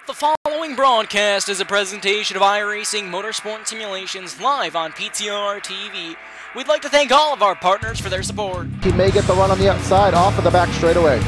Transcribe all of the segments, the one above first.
The following broadcast is a presentation of iRacing Motorsport Simulations live on PTR-TV. We'd like to thank all of our partners for their support. He may get the run on the outside off of the back straightaway.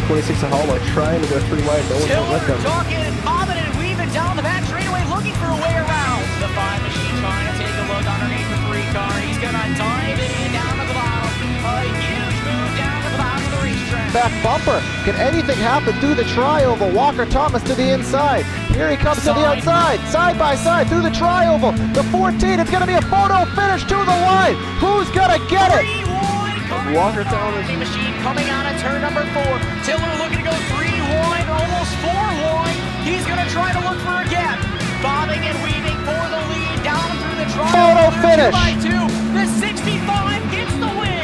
26 and Hallmark trying to go 3 wide. No one's with them. Talking and bobbing and weaving down the back straightaway, looking for a way around. The 5 machine trying to take a look underneath the 3 car. He's going to dive in down to the bottom. A huge move down to the bottom of the racetrack. Back bumper. Can anything happen through the tri-oval? Walker Thomas to the inside. Here he comes to the outside. Side by side through the tri-oval. The 14. It's going to be a photo finish to the line. Who's going to get it? Walker Thomas. Machine coming out of turn number 4. Tiller looking to go 3 wide, almost 4 wide. He's going to try to look for a gap. Bobbing and weaving for the lead down through the tri-oval. Photo finish. 2x2. The 65 gets the win.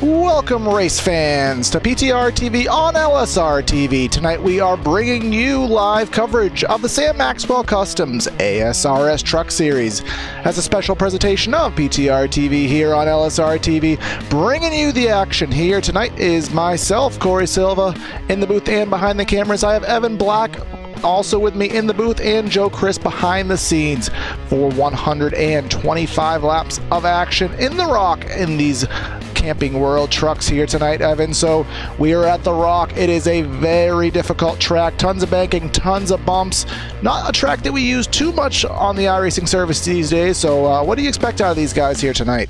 Welcome, race fans, to PTR TV on LSR TV. Tonight we are bringing you live coverage of the Sam Maxwell Customs ASRS Truck Series. As a special presentation of PTR TV here on LSR TV, bringing you the action here tonight is myself, Corey Silva, in the booth and behind the cameras. I have Evan Black also with me in the booth, and Joe Chris behind the scenes for 125 laps of action in the Rock in these Camping World trucks here tonight, Evan. So we are at the Rock. It is a very difficult track, tons of banking, tons of bumps. Not a track that we use too much on the iRacing service these days. So what do you expect out of these guys here tonight?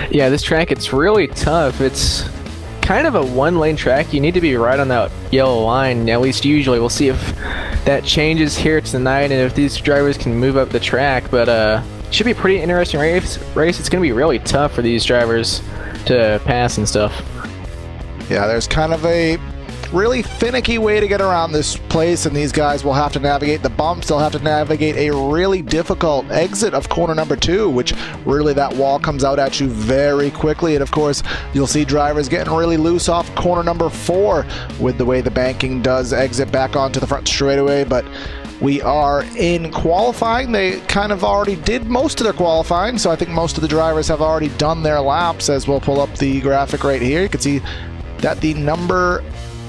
Yeah, this track, it's really tough. It's kind of a one-lane track. You need to be right on that yellow line, at least usually. We'll see if that changes here tonight and if these drivers can move up the track, but should be a pretty interesting race. It's going to be really tough for these drivers to pass and stuff. Yeah, there's kind of a really finicky way to get around this place, and these guys will have to navigate the bumps. They'll have to navigate a really difficult exit of corner number 2, which really that wall comes out at you very quickly. And of course, you'll see drivers getting really loose off corner number 4 with the way the banking does exit back onto the front straightaway. But we are in qualifying. They kind of already did most of their qualifying, so I think most of the drivers have already done their laps. As we'll pull up the graphic right here, you can see that the number,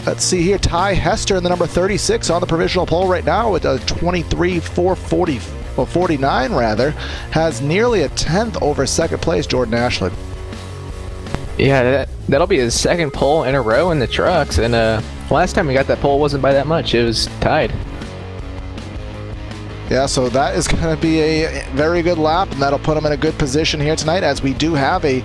let's see here, Ty Hester in the number 36 on the provisional pole right now with a 23.440, well, 49 rather, has nearly a 10th over second place Jordan Ashland. Yeah, that'll be his second pole in a row in the trucks, and last time he got that pole wasn't by that much. It was tied. Yeah, so that is going to be a very good lap, and that'll put him in a good position here tonight, as we do have a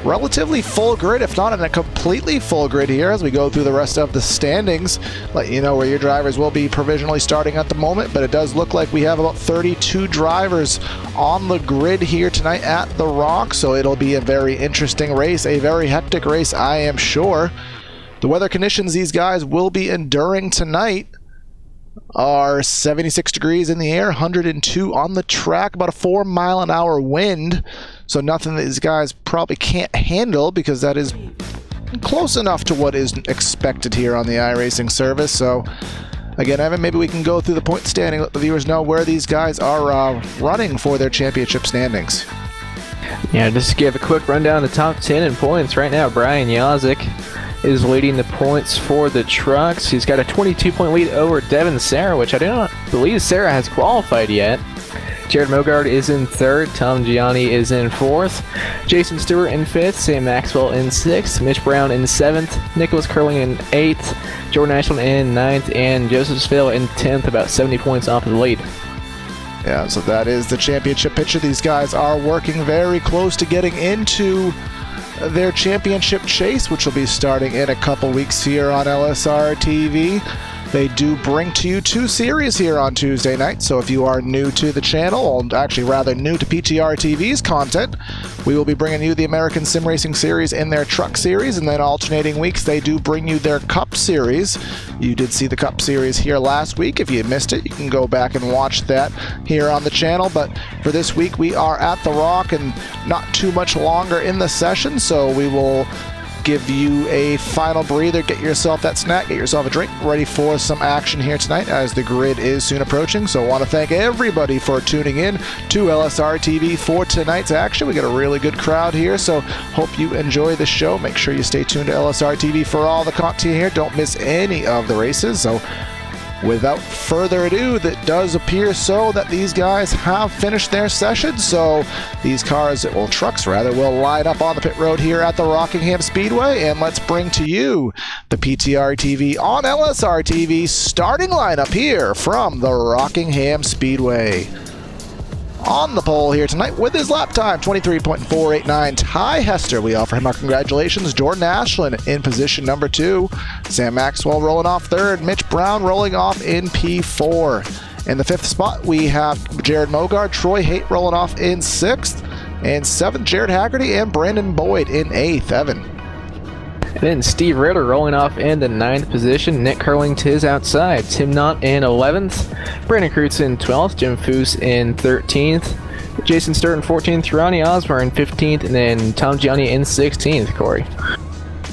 relatively full grid, if not in a completely full grid here, as we go through the rest of the standings. Let you know where your drivers will be provisionally starting at the moment, but it does look like we have about 32 drivers on the grid here tonight at the Rock, so it'll be a very interesting race, a very hectic race, I am sure. The weather conditions these guys will be enduring tonight are 76 degrees in the air, 102 on the track, about a 4-mile-an-hour wind, so nothing that these guys probably can't handle, because that is close enough to what is expected here on the iRacing service. So again, Evan, maybe we can go through the point standing, let the viewers know where these guys are running for their championship standings. Yeah, just to give a quick rundown of the top 10 in points right now. Brian Yazik is leading the points for the trucks. He's got a 22-point lead over Devin Sarah, which I do not believe Sarah has qualified yet. Jared Mogard is in 3rd. Tom Gianni is in 4th. Jason Stewart in 5th. Sam Maxwell in 6th. Mitch Brown in 7th. Nicholas Curling in 8th. Jordan Ashland in 9th. And Joseph Spill in 10th, about 70 points off of the lead. Yeah, so that is the championship picture. These guys are working very close to getting into their championship chase, which will be starting in a couple weeks here on LSRTV. They do bring to you 2 series here on Tuesday night, so if you are new to the channel, or actually rather new to PTR TV's content, we will be bringing you the American Sim Racing Series in their Truck Series, and then alternating weeks they do bring you their Cup Series. You did see the Cup Series here last week. If you missed it, you can go back and watch that here on the channel, but for this week we are at the Rock and not too much longer in the session, so we will give you a final breather, get yourself that snack, get yourself a drink, ready for some action here tonight as the grid is soon approaching. So I want to thank everybody for tuning in to LSR TV for tonight's action. We got a really good crowd here, so hope you enjoy the show. Make sure you stay tuned to LSR TV for all the content here. Don't miss any of the races. So without further ado, that does appear so that these guys have finished their session. So these cars, well, trucks rather, will line up on the pit road here at the Rockingham Speedway, and let's bring to you the PTR TV on LSR TV starting lineup here from the Rockingham Speedway. On the pole here tonight with his lap time, 23.489, Ty Hester. We offer him our congratulations. Jordan Ashland in position number 2. Sam Maxwell rolling off 3rd. Mitch Brown rolling off in P4. In the 5th spot, we have Jared Mogard, Troy Haight rolling off in 6th. And 7th, Jared Haggerty and Brandon Boyd in 8th. Evan. And then Steve Ritter rolling off in the 9th position. Nick Curling to his outside. Tim Knott in 11th. Brandon Kreutz in 12th. Jim Foose in 13th. Jason Sturt in 14th. Ronnie Osborne in 15th. And then Tom Gianni in 16th, Corey.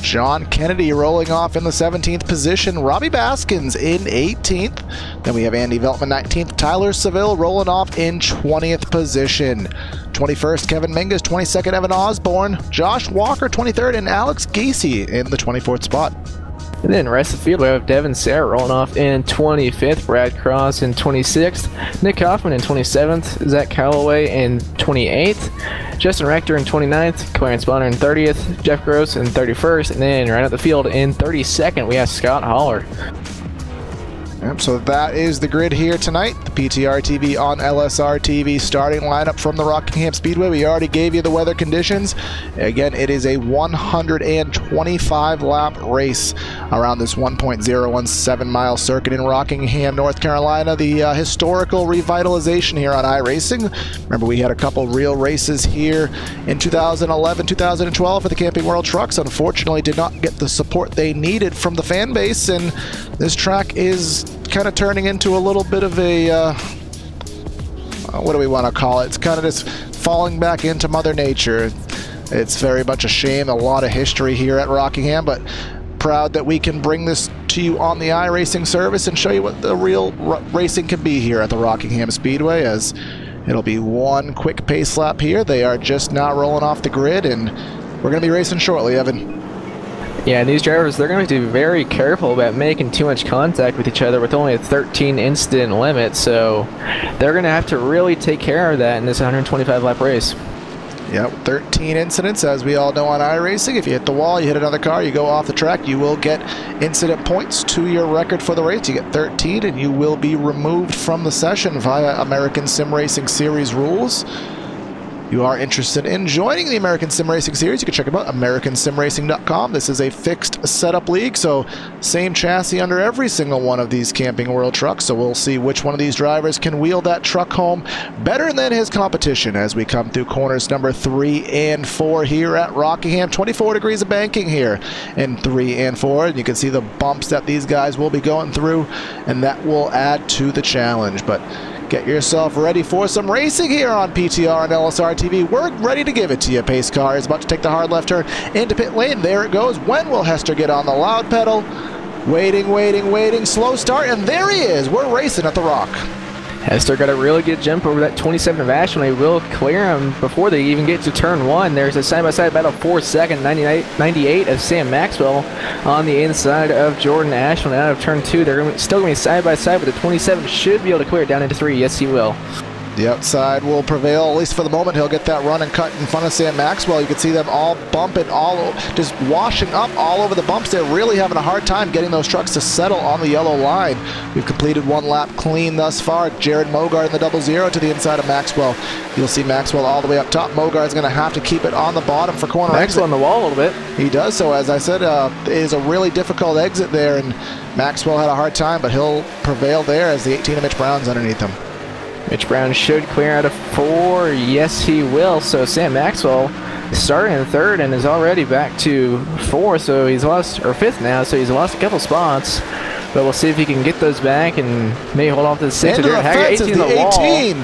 John Kennedy rolling off in the 17th position. Robbie Baskins in 18th. Then we have Andy Veltman 19th. Tyler Seville rolling off in 20th position. 21st, Kevin Mingus. 22nd, Evan Osborne. Josh Walker, 23rd, and Alex Gacy in the 24th spot. And then rest of the field, we have Devin Sarah rolling off in 25th, Brad Cross in 26th, Nick Hoffman in 27th, Zach Calloway in 28th, Justin Rector in 29th, Clarence Bonner in 30th, Jeff Gross in 31st, and then right out the field in 32nd, we have Scott Holler. Yeah, Yep, so that is the grid here tonight. The PTR TV on LSR TV starting lineup from the Rockingham Speedway. We already gave you the weather conditions. Again, it is a 125 lap race around this 1.017 mile circuit in Rockingham, North Carolina. The historical revitalization here on iRacing. Remember, we had a couple real races here in 2011, 2012 for the Camping World Trucks. Unfortunately, did not get the support they needed from the fan base, and this track is kind of turning into a little bit of a what do we want to call it? It's kind of just falling back into Mother Nature. It's very much a shame. A lot of history here at Rockingham, but proud that we can bring this to you on the iRacing service and show you what the real racing can be here at the Rockingham Speedway, as it'll be one quick pace lap here. They are just now rolling off the grid, and we're going to be racing shortly, Evan. Yeah, these drivers, they're going to be very careful about making too much contact with each other with only a 13 incident limit, so they're going to have to really take care of that in this 125 lap race. Yep, 13 incidents, as we all know on iRacing. If you hit the wall, you hit another car, you go off the track, you will get incident points to your record for the race. You get 13, and you will be removed from the session via American Sim Racing Series rules. You are interested in joining the American Sim Racing Series, you can check them out, AmericanSimRacing.com. This is a fixed setup league, so same chassis under every single one of these Camping World trucks, so we'll see which one of these drivers can wheel that truck home better than his competition as we come through corners number 3 and 4 here at Rockingham. 24 degrees of banking here in 3 and 4, and you can see the bumps that these guys will be going through, and that will add to the challenge. But get yourself ready for some racing here on PTR and LSR TV. We're ready to give it to you. Pace car is about to take the hard left turn into pit lane. There it goes. When will Hester get on the loud pedal? Waiting, waiting, waiting. Slow start, and there he is. We're racing at the Rock. Hester got a really good jump over that 27 of Ashland. They will clear him before they even get to turn 1. There's a side-by-side battle, 4-second, 98 of Sam Maxwell on the inside of Jordan Ashland out of turn 2. They're still going to be side-by-side, but the 27 should be able to clear it down into 3. Yes, he will. The outside will prevail, at least for the moment. He'll get that run and cut in front of Sam Maxwell. You can see them all bumping, just washing up all over the bumps. They're really having a hard time getting those trucks to settle on the yellow line. We've completed one lap clean thus far. Jared Mogard in the 00 to the inside of Maxwell. You'll see Maxwell all the way up top. Mogard's going to have to keep it on the bottom for corner Maxwell exit. on the wall a little bit. He does so. As I said, it is a really difficult exit there, and Maxwell had a hard time, but he'll prevail there as the 18 of Mitch Brown's underneath him. Mitch Brown should clear out of 4. Yes, he will. So Sam Maxwell starting in 3rd and is already back to 4th. So he's lost, or 5th now. So he's lost a couple spots. But we'll see if he can get those back and maybe hold off to the 6th. Into the fence is the 18.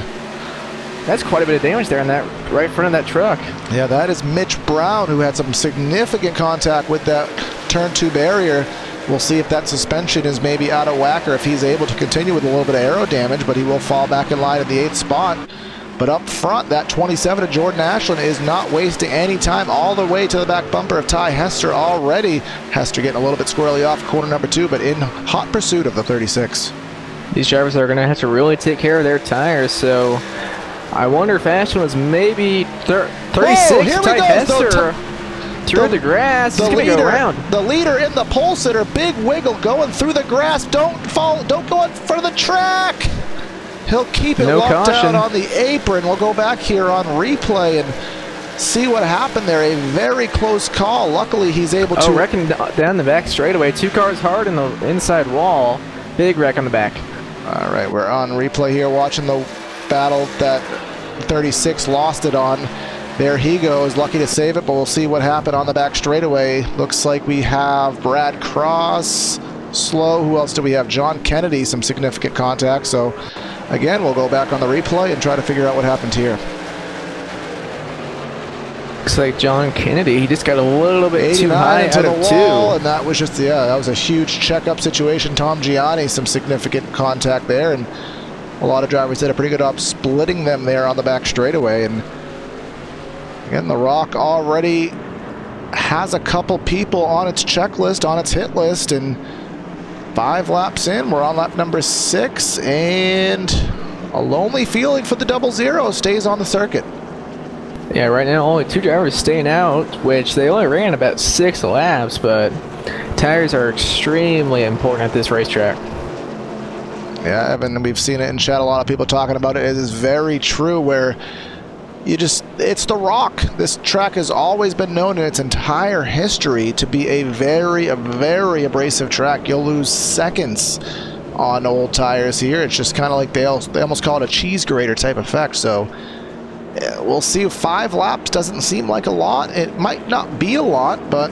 That's quite a bit of damage there on that right in front of that truck. Yeah, that is Mitch Brown, who had some significant contact with that turn 2 barrier. We'll see if that suspension is maybe out of whack or if he's able to continue with a little bit of aero damage, but he will fall back in line at the 8th spot. But up front, that 27 of Jordan Ashland is not wasting any time, all the way to the back bumper of Ty Hester already. Hester getting a little bit squirrely off corner number 2, but in hot pursuit of the 36. These drivers are going to have to really take care of their tires, so I wonder if Ashland was maybe 36. Whoa, here Ty we Hester through the grass. He's going to go around. The leader in the pole sitter, big wiggle going through the grass. Don't fall, don't go in front of the track. He'll keep it locked down on the apron. We'll go back here on replay and see what happened there. A very close call. Luckily, he's able to wrecking down the back straightaway. 2 cars hard in the inside wall. Big wreck on the back. All right, we're on replay here watching the battle that 36 lost it on. There he goes, lucky to save it, but we'll see what happened on the back straightaway. Looks like we have Brad Cross, slow. Who else do we have? John Kennedy, some significant contact. So again, we'll go back on the replay and try to figure out what happened here. Looks like John Kennedy, he just got a little bit too high into the wall, 2. and that was just, yeah, that was a huge checkup situation. Tom Gianni, some significant contact there, and a lot of drivers did a pretty good job splitting them there on the back straightaway. And again, the Rock already has a couple people on its checklist, on its hit list, and 5 laps in, we're on lap number 6, and a lonely feeling for the 00 stays on the circuit. Yeah, right now only 2 drivers staying out, which they only ran about 6 laps, but tires are extremely important at this racetrack. Yeah, Evan, we've seen it in chat. A lot of people talking about it. It is very true where it's the rock. This track has always been known in its entire history to be a very abrasive track. You'll lose seconds on old tires here. It's just kind of like they almost call it a cheese grater type effect. So we'll see. 5 laps doesn't seem like a lot. It might not be a lot, but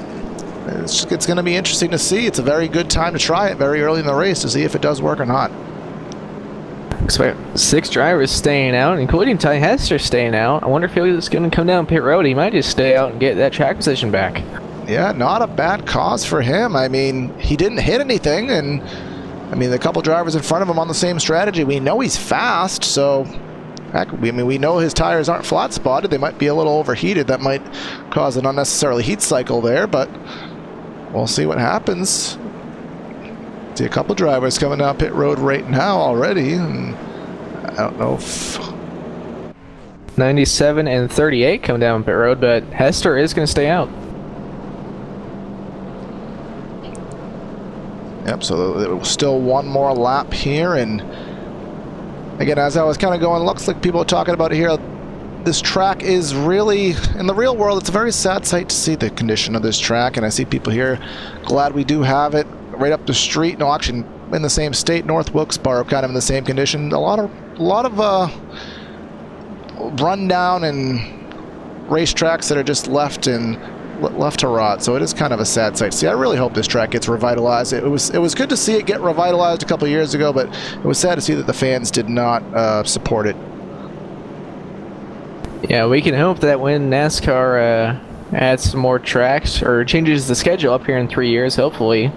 it's going to be interesting to see. It's a very good time to try it very early in the race to see if it does work or not. 6 drivers staying out, including Ty Hester staying out. I wonder if he's going to come down pit road. He might just stay out and get that track position back. Yeah, not a bad cause for him. I mean, he didn't hit anything, and I mean, the couple drivers in front of him on the same strategy. We know he's fast, so heck, I mean, we know his tires aren't flat spotted. They might be a little overheated. That might cause an unnecessary heat cycle there, but we'll see what happens. See a couple drivers coming down pit road right now already, and I don't know if 97 and 38 come down pit road, but Hester is going to stay out. Yep, so still one more lap here, and again, as I was kind of going, looks like people are talking about it here. This track is really, in the real world, it's a very sad sight to see the condition of this track, and I see people here glad we do have it right up the street. No, actually in the same state, North Wilkes-Barre, kind of in the same condition. A lot of rundown and racetracks that are just left to rot. So it is kind of a sad sight. See, I really hope this track gets revitalized. It was good to see it get revitalized a couple years ago, but it was sad to see that the fans did not support it. Yeah, we can hope that when NASCAR adds some more tracks or changes the schedule up here in 3 years, hopefully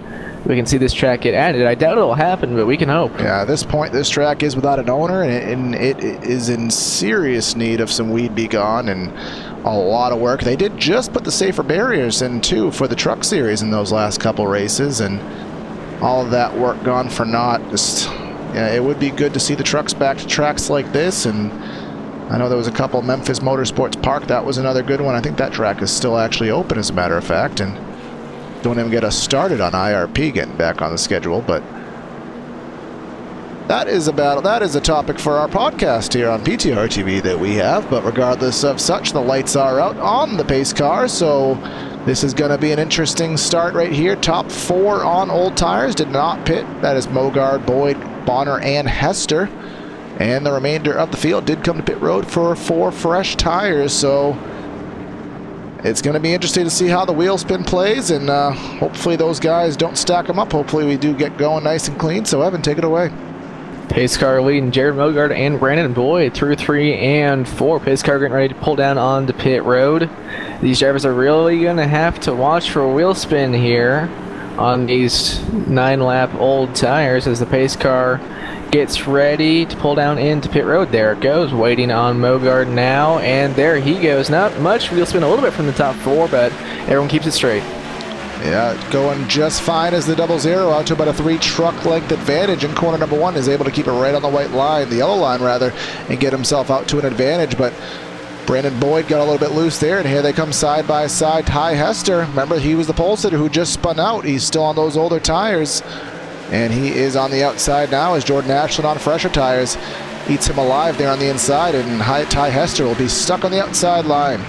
we can see this track get added. I doubt it'll happen, but we can hope. Yeah, at this point, this track is without an owner, and it is in serious need of some weed be gone and a lot of work. They did just put the safer barriers in, too, for the truck series in those last couple races, and all of that work gone for naught. Just, yeah, it would be good to see the trucks back to tracks like this, and I know there was a couple Memphis Motorsports Park. That was another good one. I think that track is still actually open, as a matter of fact, and don't even get us started on IRP getting back on the schedule. But that is a topic for our podcast here on PTR TV that we have. But regardless of such, the lights are out on the pace car, so this is going to be an interesting start right here. Top 4 on old tires did not pit. That is Mogard, Boyd, Bonner, and Hester. And the remainder of the field did come to pit road for 4 fresh tires, so it's going to be interesting to see how the wheel spin plays, and hopefully those guys don't stack them up. Hopefully we do get going nice and clean. So Evan, take it away. Pace car leading Jared Mogard and Brandon Boyd through 3 and 4. Pace car getting ready to pull down onto pit road. These drivers are really going to have to watch for wheel spin here on these 9-lap old tires as the pace car gets ready to pull down into pit road. There it goes, waiting on Mogard now, and there he goes. Not much wheel spin, a little bit from the top 4, but everyone keeps it straight. Yeah, going just fine as the 00 out to about a 3 truck length advantage in corner number 1, is able to keep it right on the white line, the yellow line rather, and get himself out to an advantage. But Brandon Boyd got a little bit loose there, and here they come side by side. Ty Hester, remember, he was the pole sitter who just spun out. He's still on those older tires, and he is on the outside now as Jordan Ashland on fresher tires eats him alive there on the inside, and Ty Hester will be stuck on the outside line.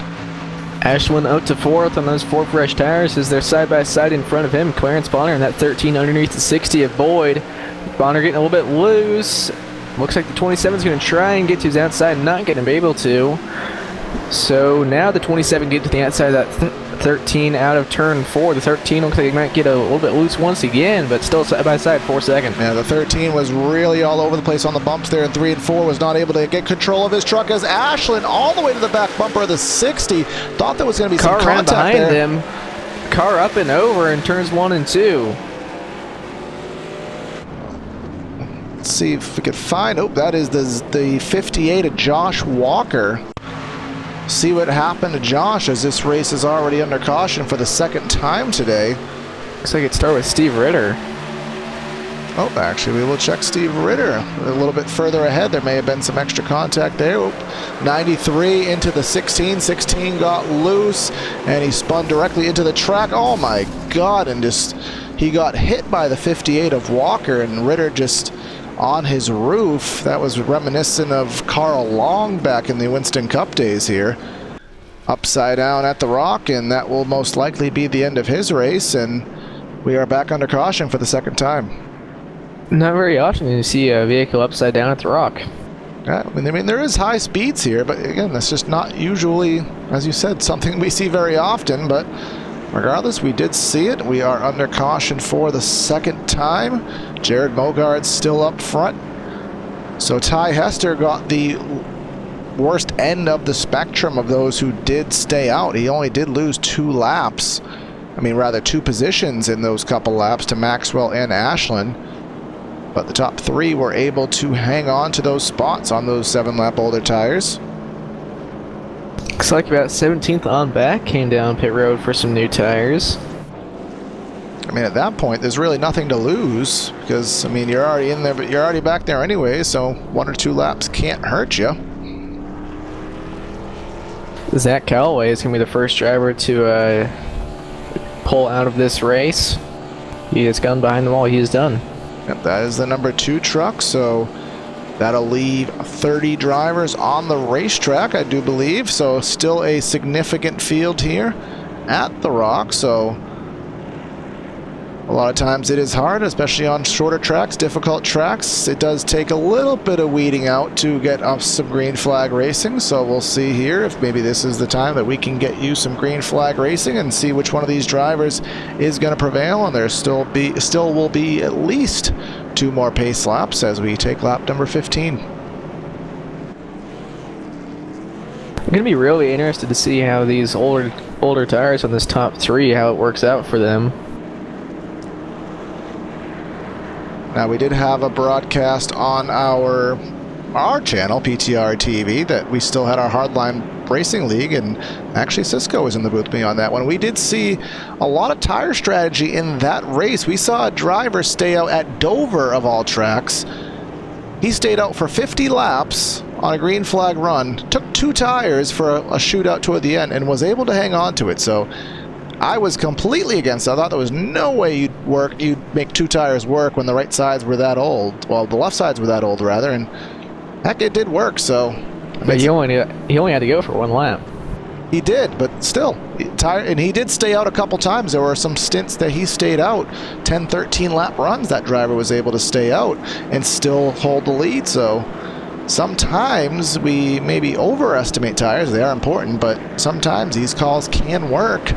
Ashland out to 4th on those 4 fresh tires as they're side by side in front of him. Clarence Bonner in that 13 underneath the 60 of Boyd. Bonner getting a little bit loose. Looks like the 27 is going to try and get to his outside, not going to be able to. So now the 27 get to the outside of that 13 out of turn 4. The 13 looks like he might get a little bit loose once again, but still side by side, 4 seconds. Yeah, the 13 was really all over the place on the bumps there, and 3 and 4 was not able to get control of his truck as Ashland all the way to the back bumper of the 60. Thought there was going to be some contact behind there. them. Car up and over in turns 1 and 2. Let's see if we could find. Oh, that is the 58 of Josh Walker. See what happened to Josh as this race is already under caution for the 2nd time today. Looks like it started with Steve Ritter. Oh, actually, we will check Steve Ritter a little bit further ahead. There may have been some extra contact there. Oop. 93 into the 16. 16 got loose, and he spun directly into the track. Oh, my God, and just he got hit by the 58 of Walker, and Ritter just on his roof. That was reminiscent of Carl Long back in the Winston Cup days here. Upside down at the rock, and that will most likely be the end of his race, and we are back under caution for the second time. Not very often you see a vehicle upside down at the rock. I mean, there is high speeds here, but again, that's just not usually, as you said, something we see very often, but regardless, we did see it. We are under caution for the second time. Jared Mogard's still up front. So Ty Hester got the worst end of the spectrum of those who did stay out. He only did lose 2 laps. I mean, rather 2 positions in those couple laps to Maxwell and Ashland. But the top 3 were able to hang on to those spots on those 7-lap older tires. Looks like about 17th on back came down pit road for some new tires. I mean, at that point, there's really nothing to lose because, I mean, you're already in there, but you're already back there anyway, so 1 or 2 laps can't hurt you. Zach Callaway is going to be the first driver to pull out of this race. He has gone behind the wall. He is done. Yep, that is the number 2 truck, so that'll leave 30 drivers on the racetrack, I do believe. So still a significant field here at the Rock. So a lot of times it is hard, especially on shorter tracks, difficult tracks. It does take a little bit of weeding out to get up some green flag racing. So we'll see here if maybe this is the time that we can get you some green flag racing and see which one of these drivers is going to prevail. And there still will be at least 2 more pace laps as we take lap number 15. I'm going to be really interested to see how these older tires on this top 3, how it works out for them. Now, we did have a broadcast on our channel, PTR TV, that we still had our Hardline Racing League, and actually Cisco was in the booth with me on that one. We did see a lot of tire strategy in that race. We saw a driver stay out at Dover, of all tracks. He stayed out for 50 laps on a green flag run, took 2 tires for a shootout toward the end, and was able to hang on to it. So I was completely against it. I thought there was no way you'd make 2 tires work when the right sides were that old. Well, the left sides were that old, rather, and heck, it did work. So, but he only had to go for 1 lap. He did, but still, and he did stay out a couple times. There were some stints that he stayed out, 10, 13 lap runs that driver was able to stay out and still hold the lead. So sometimes we maybe overestimate tires. They are important, but sometimes these calls can work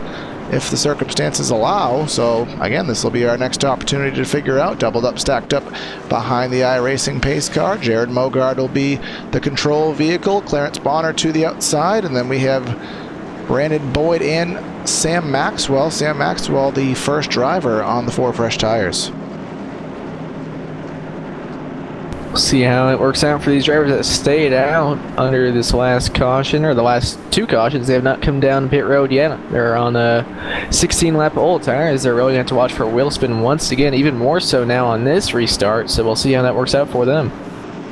if the circumstances allow. So again, this will be our next opportunity to figure out. Doubled up, stacked up behind the iRacing pace car. Jared Mogard will be the control vehicle. Clarence Bonner to the outside, and then we have Brandon Boyd and Sam Maxwell. Sam Maxwell, the first driver on the 4 fresh tires. See how it works out for these drivers that stayed out under this last caution, or the last 2 cautions. They have not come down pit road yet. They're on a 16-lap old tires. They're really going to have to watch for wheel spin once again, even more so now on this restart. So we'll see how that works out for them.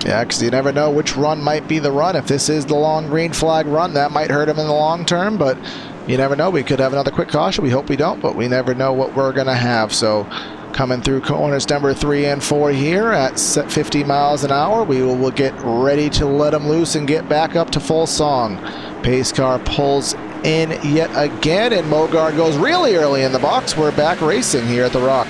Yeah, because you never know which run might be the run. If this is the long green flag run, that might hurt him in the long term, but you never know. We could have another quick caution. We hope we don't, but we never know what we're going to have. So coming through corners number 3 and 4 here at 50 miles an hour, we will get ready to let them loose and get back up to full song. Pace car pulls in yet again, and Mogard goes really early in the box. We're back racing here at the Rock.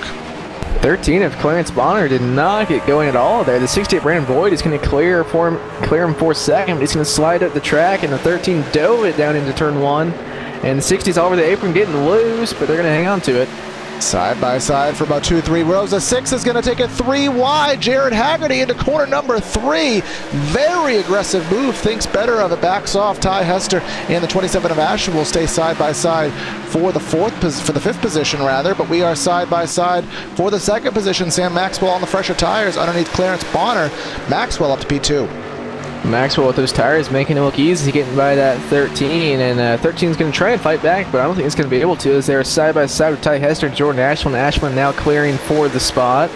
13 of Clarence Bonner did not get going at all there. The 68 Brandon Boyd is going to clear him for second. He's going to slide up the track, and the 13 dove it down into turn 1. And the 60's all over the apron getting loose, but they're going to hang on to it. Side by side for about 2-3 rows. The 6 is going to take it 3 wide. Jared Haggerty into corner number 3. Very aggressive move. Thinks better of it. Backs off. Ty Hester and the 27 of Ashland will stay side by side for the 5th position, rather. But we are side by side for the 2nd position. Sam Maxwell on the fresher tires underneath Clarence Bonner. Maxwell up to P2. Maxwell with those tires making it look easy, getting by that 13, and 13 is going to try and fight back, but I don't think it's going to be able to, as they're side by side with Ty Hester and Jordan Ashland. Ashland now clearing for the spot.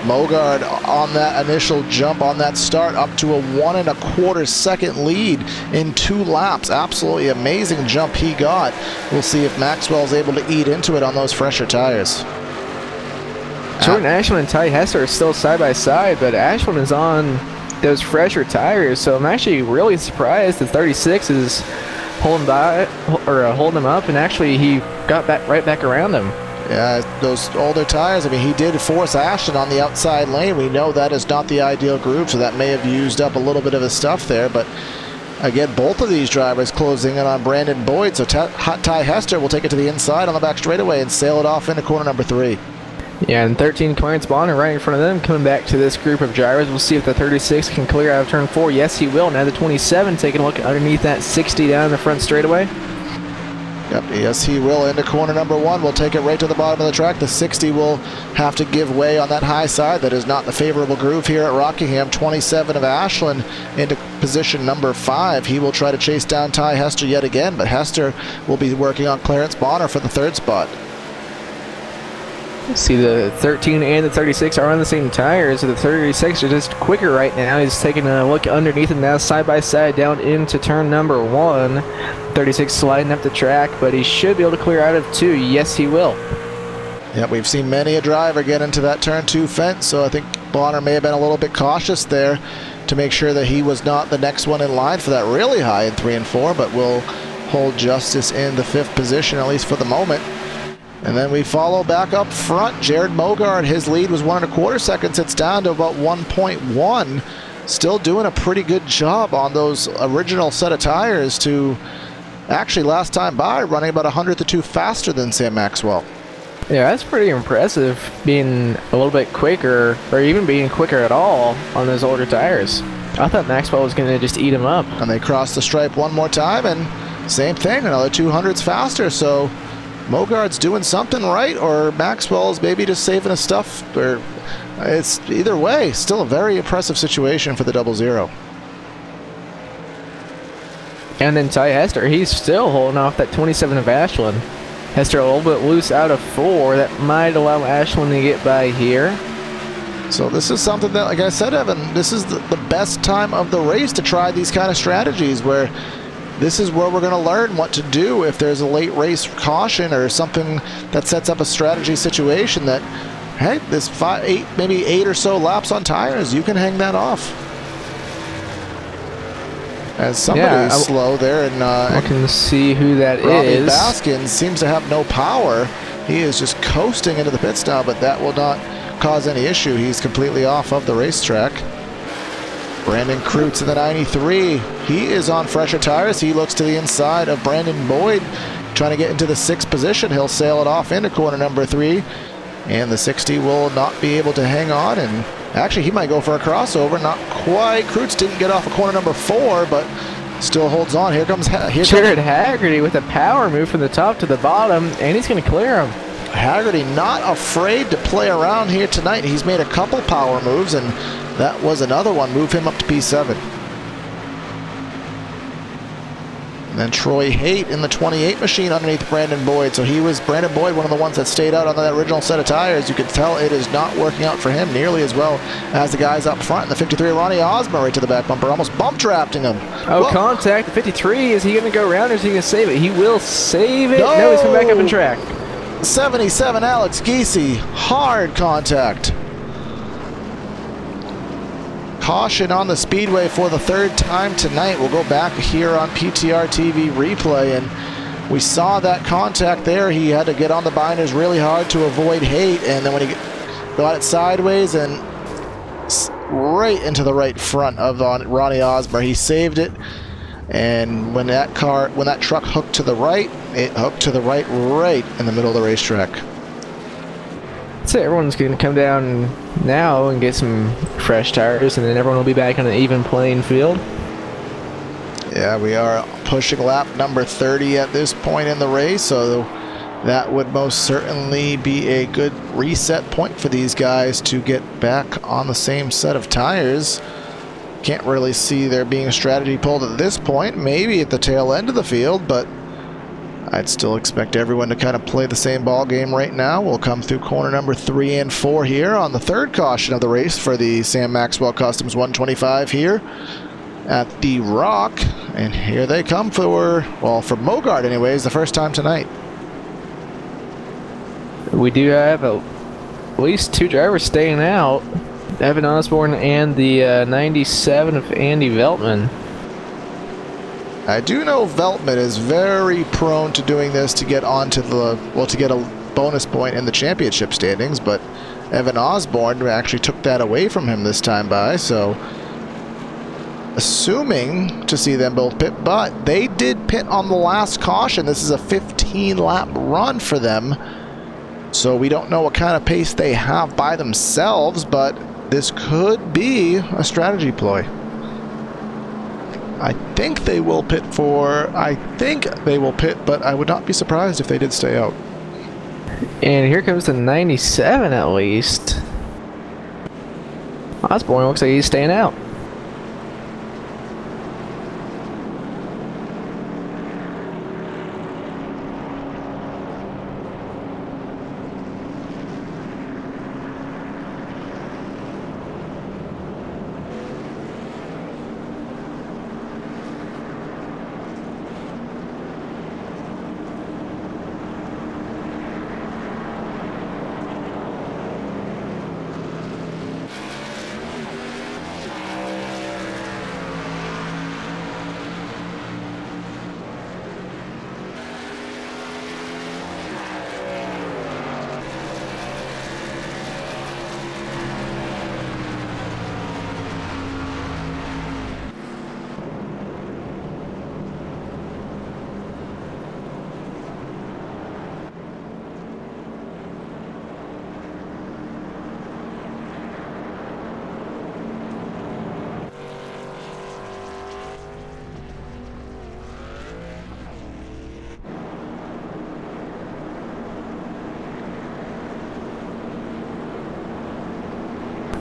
Mogard on that initial jump on that start up to a 1 1/4 second lead in 2 laps. Absolutely amazing jump he got. We'll see if Maxwell's able to eat into it on those fresher tires. Jordan Ashland and Ty Hester are still side by side, but Ashland is on those fresher tires, so I'm actually really surprised the 36 is holding him up, and actually he got right back around him. Yeah, those older tires, I mean, he did force Ashton on the outside lane. We know that is not the ideal group, so that may have used up a little bit of his stuff there. But again, both of these drivers closing in on Brandon Boyd, so Ty Hester will take it to the inside on the back straightaway and sail it off into corner number 3. Yeah, and 13 Clarence Bonner right in front of them, coming back to this group of drivers. We'll see if the 36 can clear out of turn 4. Yes, he will. Now the 27 taking a look underneath that 60 down the front straightaway. Yep, yes, he will into corner number 1. We'll take it right to the bottom of the track. The 60 will have to give way on that high side. That is not the favorable groove here at Rockingham. 27 of Ashland into position number 5. He will try to chase down Ty Hester yet again, but Hester will be working on Clarence Bonner for the 3rd spot. See, the 13 and the 36 are on the same tires. So the 36 are just quicker right now. He's taking a look underneath him now, side by side, down into turn number 1. 36 sliding up the track, but he should be able to clear out of 2. Yes, he will. Yep, we've seen many a driver get into that turn 2 fence, so I think Bonner may have been a little bit cautious there to make sure that he was not the next one in line for that really high in 3 and 4, but will hold justice in the 5th position, at least for the moment. And then we follow back up front. Jared Mogard, his lead was 1 1/4 seconds. It's down to about 1.1. Still doing a pretty good job on those original set of tires to actually last time by running about 100th or 2 faster than Sam Maxwell. Yeah, that's pretty impressive, being a little bit quicker, or even being quicker at all on those older tires. I thought Maxwell was going to just eat him up. And they cross the stripe one more time, and same thing, another 200ths faster. So Mogard's doing something right, or Maxwell's maybe just saving his stuff, or it's either way, still a very impressive situation for the 00. And then Ty Hester, he's still holding off that 27 of Ashland. Hester a little bit loose out of 4. That might allow Ashland to get by here. So this is something that, like I said, Evan, this is the best time of the race to try these kind of strategies, where this is where we're going to learn what to do if there's a late race caution or something that sets up a strategy situation that, hey, this maybe 8 or so laps on tires, you can hang that off. As somebody's slow there, and I can see who that Robbie is. Baskin seems to have no power. He is just coasting into the pit stop, but that will not cause any issue. He's completely off of the racetrack. Brandon Kreutz in the 93. He is on fresher tires. He looks to the inside of Brandon Boyd, trying to get into the 6th position. He'll sail it off into corner number 3. And the 60 will not be able to hang on. And actually, he might go for a crossover. Not quite. Kreutz didn't get off of corner number 4, but still holds on. Here comes Jared Haggerty with a power move from the top to the bottom, and he's going to clear him. Haggerty not afraid to play around here tonight. He's made a couple power moves, and that was another one. Move him up to P7. And then Troy Haight in the 28 machine underneath Brandon Boyd. So Brandon Boyd, one of the ones that stayed out on that original set of tires. You could tell it is not working out for him nearly as well as the guys up front. In the 53, Ronnie Osmer right to the back bumper, almost bump drafting him. Oh, whoa. Contact. The 53, is he going to go around or is he going to save it? He will save it. No, he's coming back up in track. 77, Alex Giese, hard contact. Caution on the speedway for the 3rd time tonight. We'll go back here on PTR TV replay, and we saw that contact there. He had to get on the binders really hard to avoid Haight, and then when he got it sideways and right into the right front of Ronnie Osmer, he saved it. And when that truck hooked to the right, it hooked to the right in the middle of the racetrack. So everyone's going to come down now and get some fresh tires, and then everyone will be back on an even playing field. Yeah, we are pushing lap number 30 at this point in the race, so that would most certainly be a good reset point for these guys to get back on the same set of tires. Can't really see there being a strategy pulled at this point, maybe at the tail end of the field, but I'd still expect everyone to kind of play the same ball game right now. We'll come through corner number 3 and 4 here on the 3rd caution of the race for the Sam Maxwell Customs 125 here at the Rock. And here they come for Mogard anyways, the first time tonight. We do have a at least 2 drivers staying out. Evan Osborne and the 97 of Andy Veltman. I do know Veltman is very prone to doing this to get onto the, well, to get a bonus point in the championship standings, but Evan Osborne actually took that away from him this time by, so assuming to see them both pit, but they did pit on the last caution. This is a 15-lap run for them, so we don't know what kind of pace they have by themselves, but this could be a strategy ploy. I think they will pit, but I would not be surprised if they did stay out. And here comes the 97 at least. Osborne looks like he's staying out.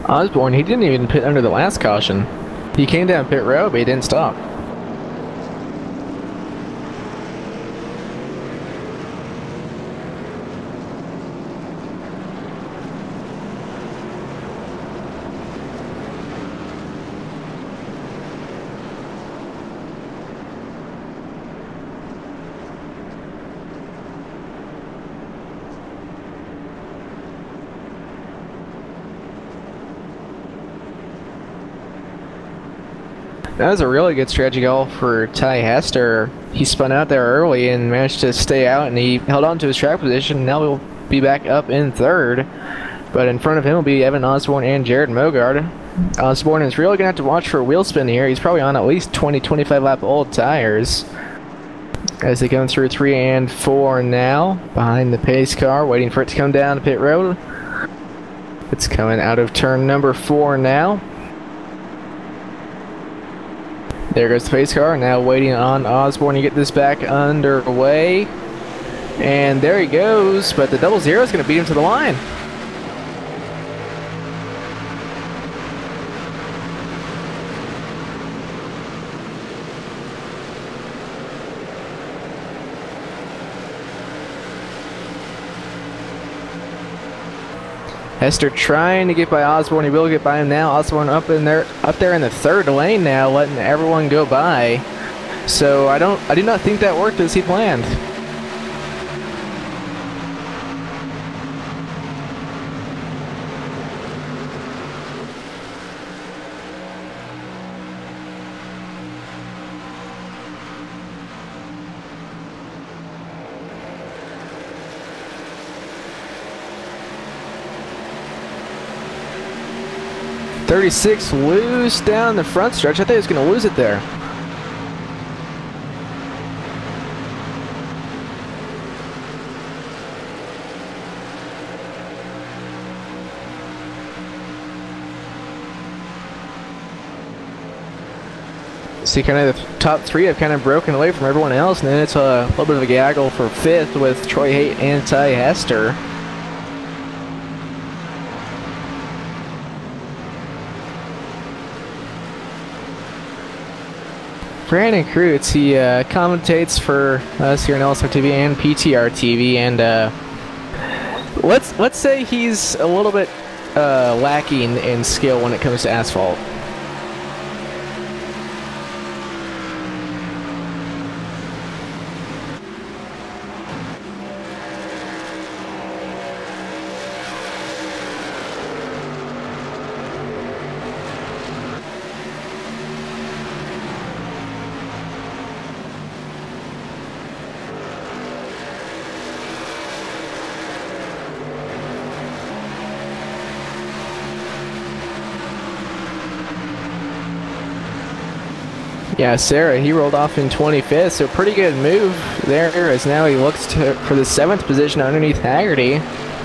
Osborne, he didn't even pit under the last caution. He came down pit road, but he didn't stop. That was a really good strategy call for Ty Hester. He spun out there early and managed to stay out, and he held on to his track position. Now he'll be back up in third, but in front of him will be Evan Osborne and Jared Mogard. Osborne is really going to have to watch for a wheel spin here. He's probably on at least 20-25 lap old tires as they come through 3 and 4 now, behind the pace car, waiting for it to come down to pit road. It's coming out of turn number 4 now. There goes the pace car, now waiting on Osborne to get this back underway. And there he goes, but the 00 is going to beat him to the line. Hester trying to get by Osborne. He will get by him now. Osborne up there in the third lane now, letting everyone go by. So I do not think that worked as he planned. .36 loose down the front stretch. I think he was going to lose it there. See, kind of the top 3 have kind of broken away from everyone else, and then it's a little bit of a gaggle for 5th with Troy Haight and Ty Hester. Brandon Kreutz, he commentates for us here in LSRTV and PTR-TV, and let's say he's a little bit lacking in skill when it comes to asphalt. Yeah, Sarah, he rolled off in 25th, so pretty good move there, as now he looks for the 7th position underneath Haggerty.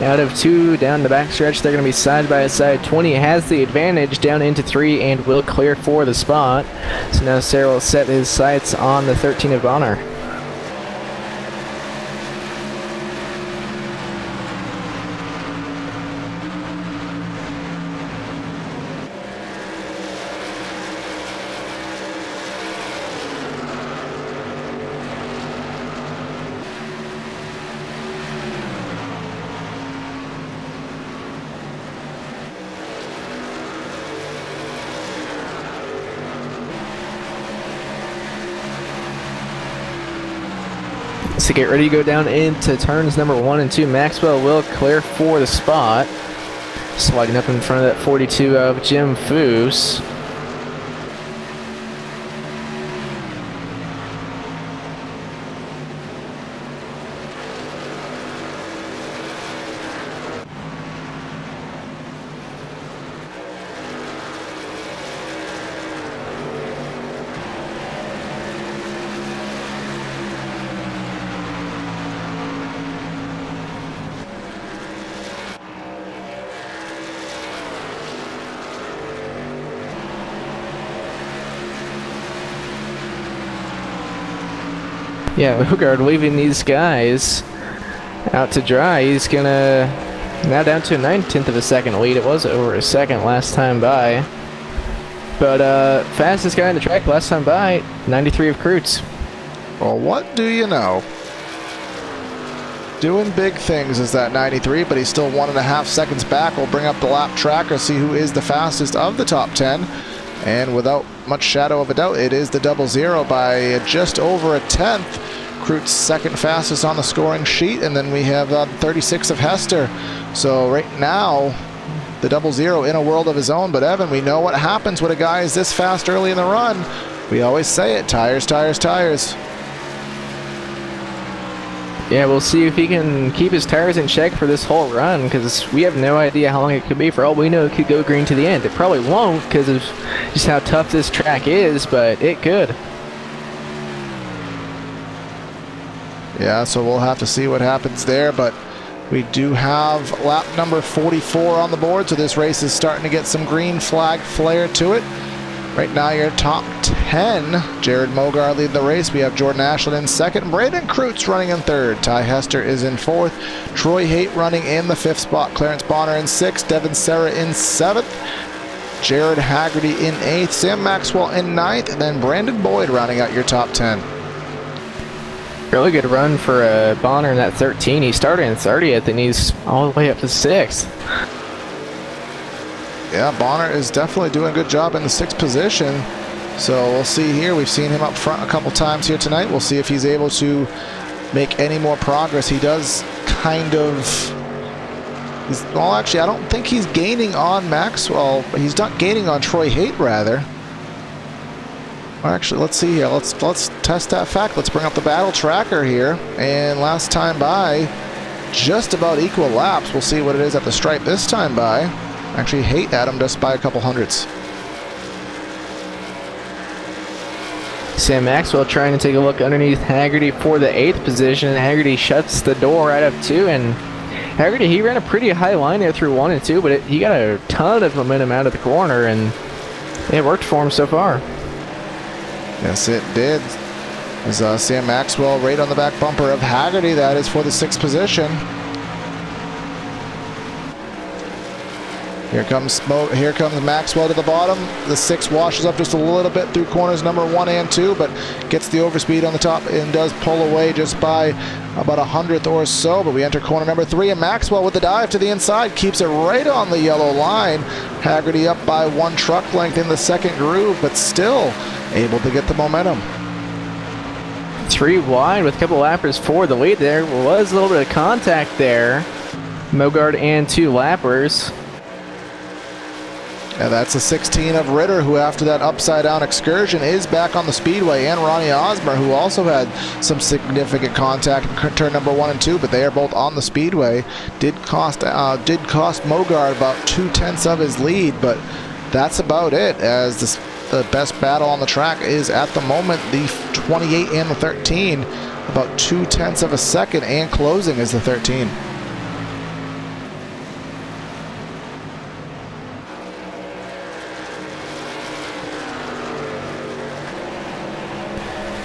Out of 2 down the backstretch, they're going to be side by side. 20 has the advantage down into 3 and will clear for the spot. So now Sarah will set his sights on the 13 of Bonner. So get ready to go down into turns number 1 and 2. Maxwell will clear for the spot. Sliding up in front of that 42 of Jim Foose. Yeah, Hugard leaving these guys out to dry. He's gonna now down to a 9/10 of a second lead. It was over a second last time by. But fastest guy on the track last time by, 93 of Kreutz. Well, what do you know? Doing big things is that 93, but he's still 1.5 seconds back. We'll bring up the lap tracker, see who is the fastest of the top 10. And without much shadow of a doubt, it is the 00 by just over a 10th. Kreutz second fastest on the scoring sheet, and then we have 36 of Hester. So right now, the 00 in a world of his own. But Evan, we know what happens when a guy is this fast early in the run. We always say it, tires, tires, tires. Yeah, we'll see if he can keep his tires in check for this whole run, because we have no idea how long it could be. For all we know, it could go green to the end. It probably won't because of just how tough this track is, but it could. Yeah, so we'll have to see what happens there, but we do have lap number 44 on the board, so this race is starting to get some green flag flair to it. Right now, your top 10, Jared Mogar leading the race. We have Jordan Ashland in second. Braden Kreutz running in third. Ty Hester is in fourth. Troy Haight running in the 5th spot. Clarence Bonner in 6th. Devin Serra in 7th. Jared Haggerty in 8th. Sam Maxwell in 9th. And then Brandon Boyd rounding out your top 10. Really good run for Bonner in that 13. He started in 30th, and he's all the way up to 6th. Yeah, Bonner is definitely doing a good job in the 6th position. So we'll see here. We've seen him up front a couple times here tonight. We'll see if he's able to make any more progress. He does kind of... well, actually, I don't think he's gaining on Maxwell. He's not gaining on Troy Haight, rather. Well, actually, let's see here. Let's test that fact. Let's bring up the battle tracker here. And last time by, just about equal laps. We'll see what it is at the stripe this time by. Actually, Haight at him just by a couple hundredths. Sam Maxwell trying to take a look underneath Haggerty for the 8th position. Haggerty shuts the door right up 2, and Haggerty, he ran a pretty high line there through 1 and 2, but he got a ton of momentum out of the corner, and it worked for him so far. Yes, it did. As Sam Maxwell right on the back bumper of Haggerty. That is for the 6th position. Here comes Maxwell to the bottom. The 6 washes up just a little bit through corners number 1 and 2, but gets the overspeed on the top and does pull away just by about 100th or so. But we enter corner number 3, and Maxwell with the dive to the inside keeps it right on the yellow line. Haggerty up by 1 truck length in the 2nd groove, but still able to get the momentum. 3 wide with a couple lappers for the lead. There was a little bit of contact there. Mogard and 2 lappers. And that's a 16 of Ritter, who after that upside-down excursion is back on the speedway, and Ronnie Osmer, who also had some significant contact in turn number 1 and 2, but they are both on the speedway. Did cost Mogard about 2/10 of his lead, but that's about it, as the best battle on the track is at the moment the 28 and the 13, about 0.2 of a second, and closing is the 13.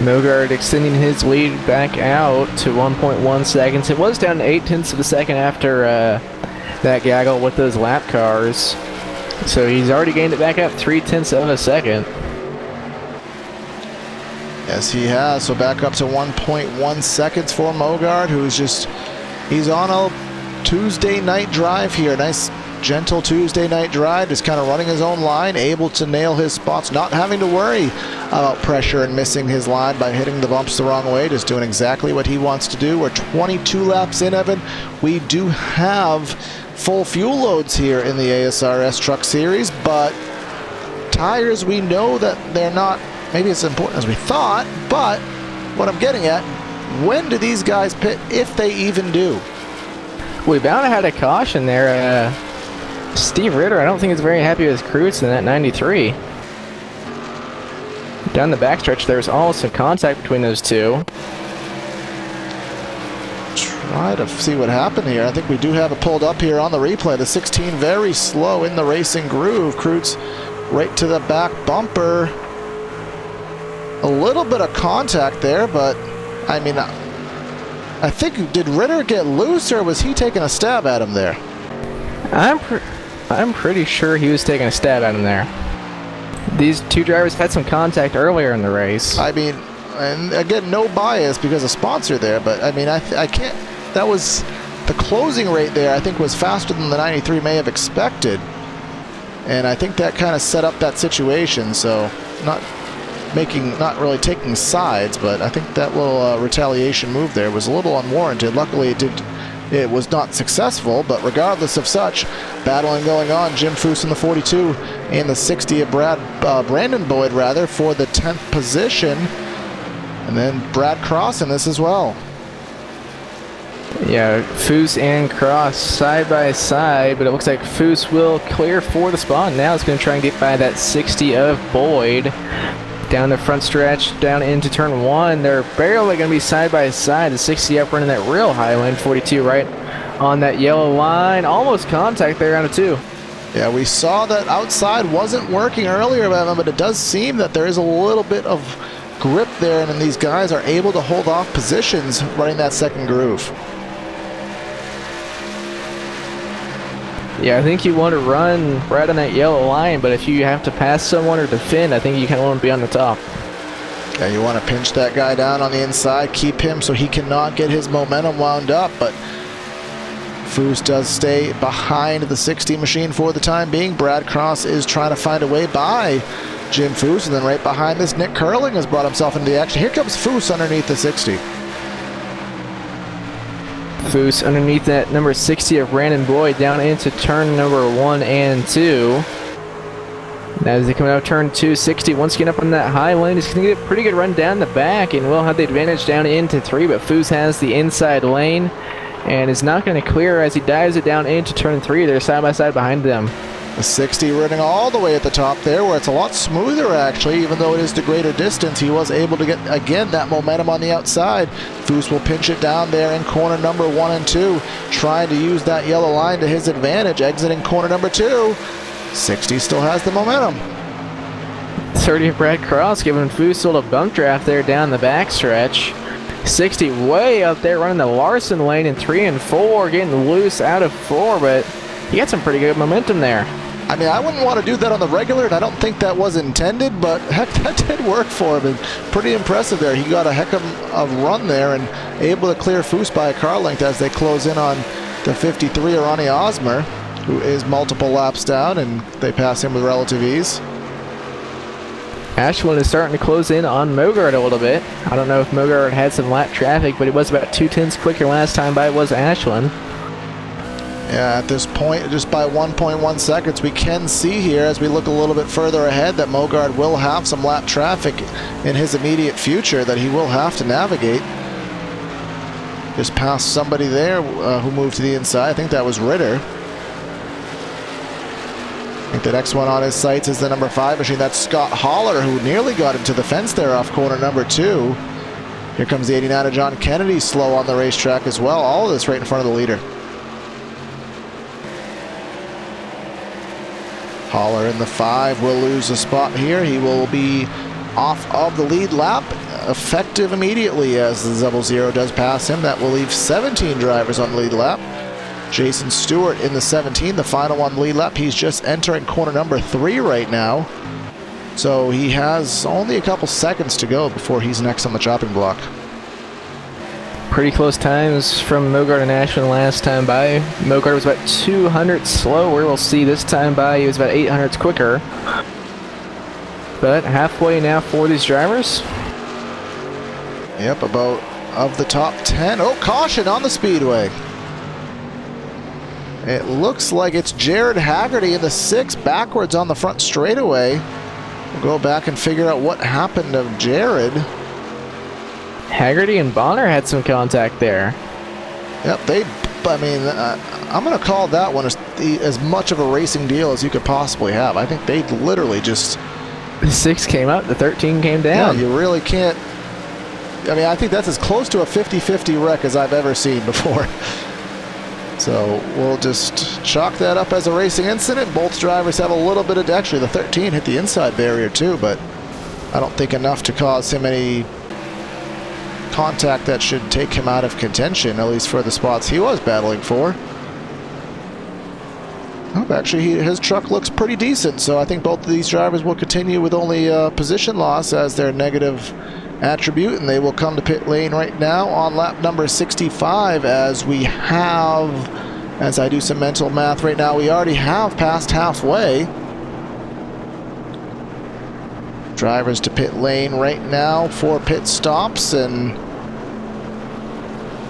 Mogard extending his lead back out to 1.1 seconds. It was down to 0.8 of a second after that gaggle with those lap cars. So he's already gained it back up 0.3 of a second. Yes, he has. So back up to 1.1 seconds for Mogard, he's on a Tuesday night drive here. Nice, gentle Tuesday night drive, just kind of running his own line, able to nail his spots, not having to worry about pressure and missing his line by hitting the bumps the wrong way, just doing exactly what he wants to do. We're 22 laps in, Evan. We do have full fuel loads here in the ASRS Truck Series, but tires, we know that they're not maybe as important as we thought, but what I'm getting at, when do these guys pit, if they even do? We bound to had a caution there. Steve Ritter, I don't think is very happy with Kreutz in that 93. Down the backstretch, there's also contact between those two. Try to see what happened here. I think we do have it pulled up here on the replay. The 16 very slow in the racing groove. Kreutz right to the back bumper. A little bit of contact there, but I mean, I think, did Ritter get loose or was he taking a stab at him there? I'm pretty sure he was taking a stab at him there. These two drivers had some contact earlier in the race. I mean, and again, no bias because of sponsor there, but I mean, I can't, that was, the closing rate there I think was faster than the 93 may have expected. And I think that kind of set up that situation, so not really taking sides, but I think that little retaliation move there was a little unwarranted. Luckily it was not successful, but regardless of such, battling going on. Jim Foose in the 42 and the 60 of Brandon Boyd rather for the 10th position, and then Brad Cross in this as well. Yeah, Foose and Cross side by side, but it looks like Foose will clear for the spot. Now it's going to try and get by that 60 of Boyd. Down the front stretch, down into turn 1. They're barely going to be side by side. The 60 up running that real high line, 42 right on that yellow line. Almost contact there on a 2. Yeah, we saw that outside wasn't working earlier, but it does seem that there is a little bit of grip there, and then these guys are able to hold off positions running that second groove. Yeah, I think you want to run right on that yellow line, but if you have to pass someone or defend, I think you kind of want to be on the top. Yeah, you want to pinch that guy down on the inside, keep him so he cannot get his momentum wound up, but Foose does stay behind the 60 machine for the time being. Brad Cross is trying to find a way by Jim Foose, and then right behind this, Nick Curling has brought himself into the action. Here comes Foose underneath the 60. Foose underneath that number 60 of Brandon Boyd down into turn number 1 and 2. Now as they come out of turn 2, 60 once again up on that high lane. He's going to get a pretty good run down the back and will have the advantage down into 3, but Foose has the inside lane and is not going to clear as he dives it down into turn 3. They're side by side behind them. The 60 running all the way at the top there, where it's a lot smoother actually, even though it is the greater distance. He was able to get, again, that momentum on the outside. Foose will pinch it down there in corner number 1 and 2, trying to use that yellow line to his advantage, exiting corner number 2. 60 still has the momentum. 30 of Brad Cross giving Foose a little bump draft there down the backstretch. 60 way up there running the Larson lane in 3 and 4, getting loose out of 4, but he got some pretty good momentum there. I mean, I wouldn't want to do that on the regular, and I don't think that was intended, but heck, that did work for him, and pretty impressive there. He got a heck of a run there and able to clear Foose by a car length as they close in on the 53 of Ronnie Osmer, who is multiple laps down, and they pass him with relative ease. Ashland is starting to close in on Mogard a little bit. I don't know if Mogard had some lap traffic, but it was about 2/10 quicker last time by was Ashland. Yeah, at this point, just by 1.1 seconds, we can see here as we look a little bit further ahead that Mogard will have some lap traffic in his immediate future that he will have to navigate. Just passed somebody there who moved to the inside. I think that was Ritter. And think the next one on his sights is the number 5 machine. That's Scott Holler, who nearly got into the fence there off corner number 2. Here comes the 89 of John Kennedy, slow on the racetrack as well. All of this right in front of the leader. Holler in the 5 will lose a spot here. He will be off of the lead lap, effective immediately as the 00 does pass him. That will leave 17 drivers on the lead lap. Jason Stewart in the 17, the final one lead lap. He's just entering corner number 3 right now. So he has only a couple seconds to go before he's next on the chopping block. Pretty close times from Mogart and Ashman last time by. Mogart was about 200 slower. We'll see this time by he was about 800 quicker. But halfway now for these drivers. Yep, about of the top 10. Oh, caution on the speedway. It looks like it's Jared Haggerty in the 6 backwards on the front straightaway. We'll go back and figure out what happened to Jared. Haggerty and Bonner had some contact there. Yep, I'm going to call that one as much of a racing deal as you could possibly have. I think they literally just... The 6 came up, the 13 came down. Yeah, you really can't... I mean, I think that's as close to a 50-50 wreck as I've ever seen before. So we'll just chalk that up as a racing incident. Both drivers have a little bit of... Actually, the 13 hit the inside barrier too, but I don't think enough to cause him any contact that should take him out of contention, at least for the spots he was battling for. Oh, actually, his truck looks pretty decent, so I think both of these drivers will continue with only position loss as their negative attribute, and they will come to pit lane right now on lap number 65 as we have, as I do some mental math right now, we already have passed halfway. Drivers to pit lane right now for pit stops, and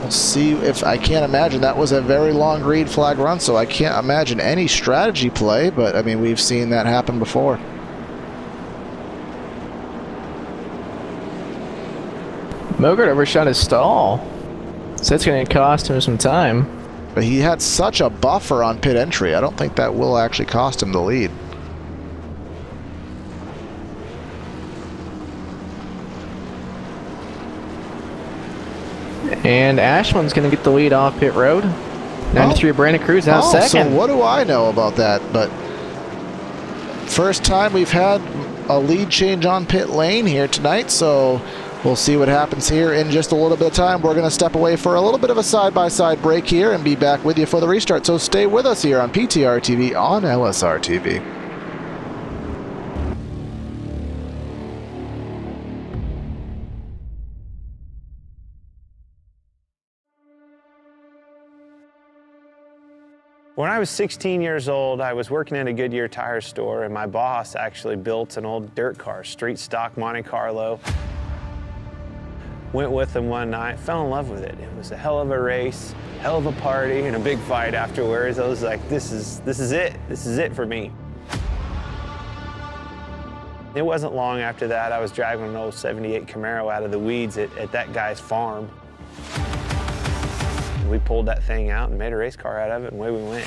we'll see if... I can't imagine that was a very long green flag run, so I can't imagine any strategy play, but I mean, we've seen that happen before. Mogart overshot his stall, so that's going to cost him some time. But he had such a buffer on pit entry, I don't think that will actually cost him the lead. And Ashman's going to get the lead off pit road. 93 Brandon Cruz out second. So what do I know about that? But first time we've had a lead change on pit lane here tonight, so we'll see what happens here in just a little bit of time. We're going to step away for a little bit of a side-by-side break here and be back with you for the restart. So stay with us here on PTR TV on LSRTV. When I was 16 years old, I was working at a Goodyear tire store, and my boss actually built an old dirt car, street stock Monte Carlo. Went with him one night, fell in love with it. It was a hell of a race, hell of a party, and a big fight afterwards. I was like, this is it. This is it for me. It wasn't long after that, I was driving an old 78 Camaro out of the weeds at that guy's farm. We pulled that thing out and made a race car out of it, and away we went.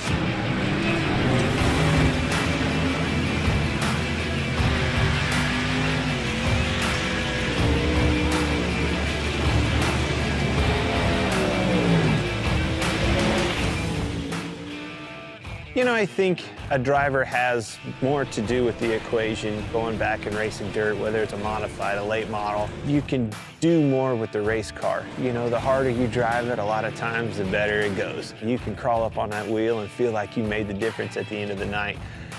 You know, I think a driver has more to do with the equation going back and racing dirt, whether it's a modified, a late model. You can do more with the race car. You know, the harder you drive it, a lot of times, the better it goes. You can crawl up on that wheel and feel like you made the difference at the end of the night.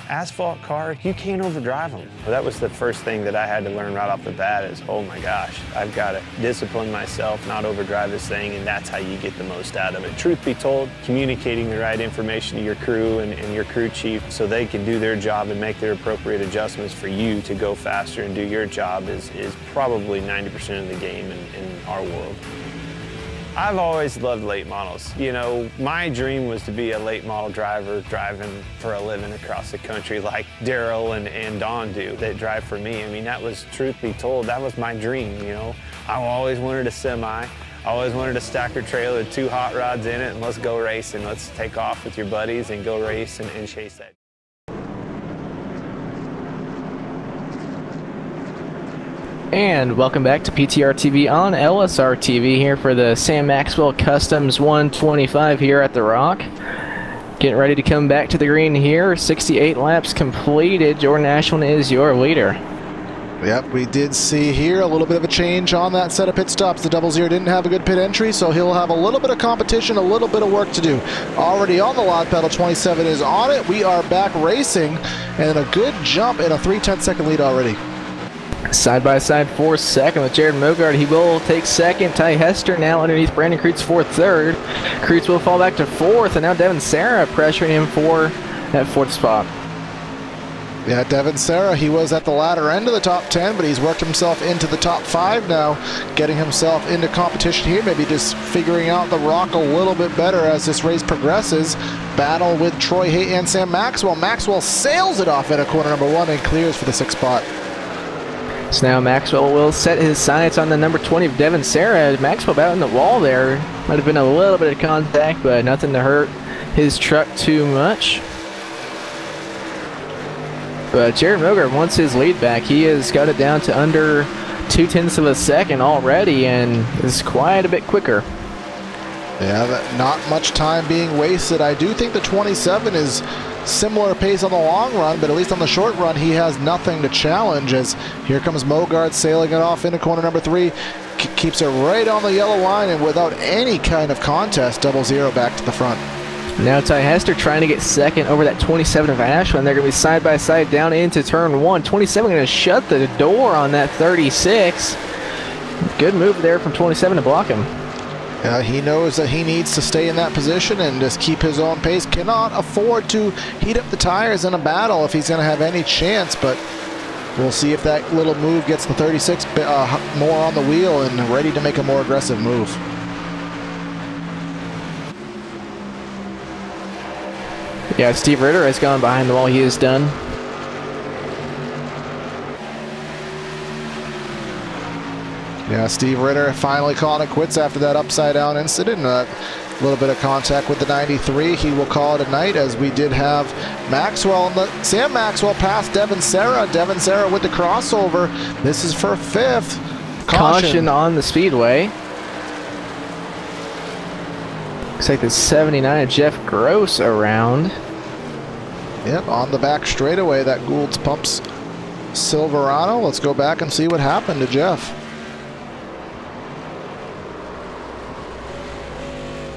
Asphalt car, you can't overdrive them. Well, that was the first thing that I had to learn right off the bat is, oh my gosh, I've got to discipline myself, not overdrive this thing, and that's how you get the most out of it. Truth be told, communicating the right information to your crew and your crew chief so they can do their job and make their appropriate adjustments for you to go faster and do your job is probably 90% of the game in our world. I've always loved late models. You know, my dream was to be a late model driver driving for a living across the country like Daryl and Don do that drive for me. I mean, that was, truth be told, that was my dream, you know. I always wanted a semi. I always wanted a stacker trailer with 2 hot rods in it, and let's go racing. Let's take off with your buddies and go race and chase that. And welcome back to PTR TV on LSRTV here for the Sam Maxwell Customs 125 here at the Rock. Getting ready to come back to the green here. 68 laps completed. Jordan Ashland is your leader. Yep, we did see here a little bit of a change on that set of pit stops. The 00 didn't have a good pit entry, so he'll have a little bit of competition, a little bit of work to do. Already on the log pedal, 27 is on it. We are back racing, and a good jump in a 3/10 second lead already. Side by side for second with Jared Mogard. He will take second. Ty Hester now underneath Brandon Kreutz for third. Kreutz will fall back to fourth, and now Devin Sarah pressuring him for that fourth spot. Yeah, Devin Sarah, he was at the latter end of the top 10, but he's worked himself into the top 5 now, getting himself into competition here, maybe just figuring out the Rock a little bit better as this race progresses. Battle with Troy Hay and Sam Maxwell. Maxwell sails it off at a corner number 1 and clears for the 6th spot. So now Maxwell will set his sights on the number 20 of Devin Sarah. Maxwell out in the wall there. Might have been a little bit of contact, but nothing to hurt his truck too much. But Jared Mogard wants his lead back. He has got it down to under 0.2 of a second already and is quite a bit quicker. Yeah, not much time being wasted. I do think the 27 is similar pace on the long run, but at least on the short run, he has nothing to challenge as here comes Mogard sailing it off into corner number 3. Keeps it right on the yellow line and without any kind of contest, 00 back to the front. Now Ty Hester trying to get second over that 27 of Ashland. They're going to be side by side down into turn 1. 27 going to shut the door on that 36. Good move there from 27 to block him. He knows that he needs to stay in that position and just keep his own pace. Cannot afford to heat up the tires in a battle if he's going to have any chance, but we'll see if that little move gets the 36 more on the wheel and ready to make a more aggressive move. Yeah, Steve Ritter has gone behind the wall. He is done. Yeah, Steve Ritter finally calling it quits after that upside-down incident. A little bit of contact with the 93. He will call it a night, as we did have Maxwell. Sam Maxwell passed Devin Sarah. Devin Sarah with the crossover. This is for 5th. Caution on the speedway. Looks like the 79 of Jeff Gross around. Yep, on the back straightaway, that Gould's Pumps Silverado. Let's go back and see what happened to Jeff.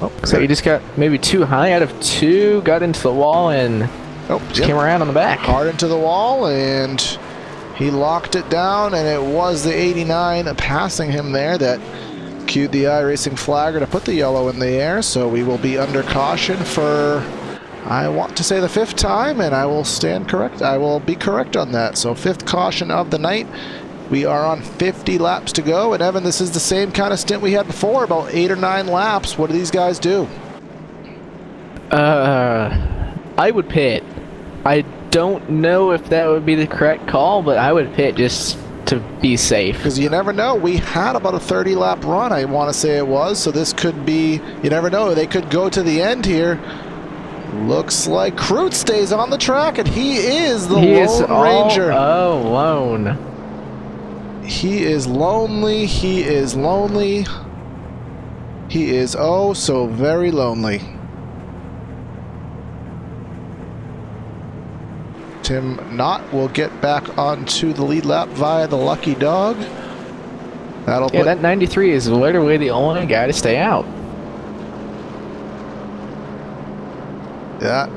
Oh, so he just got maybe too high out of 2, got into the wall, and just came around on the back. Hard into the wall, and he locked it down, and it was the 89 passing him there that cued the iRacing flagger to put the yellow in the air. So we will be under caution for, I want to say, the 5th time, and I will stand correct. I will be correct on that. So 5th caution of the night. We are on 50 laps to go, and Evan, this is the same kind of stint we had before, about 8 or 9 laps. What do these guys do? I would pit. I don't know if that would be the correct call, but I would pit just to be safe. Because you never know. We had about a 30-lap run, I want to say it was, so this could be, you never know, they could go to the end here. Looks like Kreutz stays on the track, and he is the Lone Ranger. Oh, lone. He is lonely, he is lonely. He is oh so very lonely. Tim Knott will get back onto the lead lap via the lucky dog. That'll put that 93 is literally the only guy to stay out. Yeah.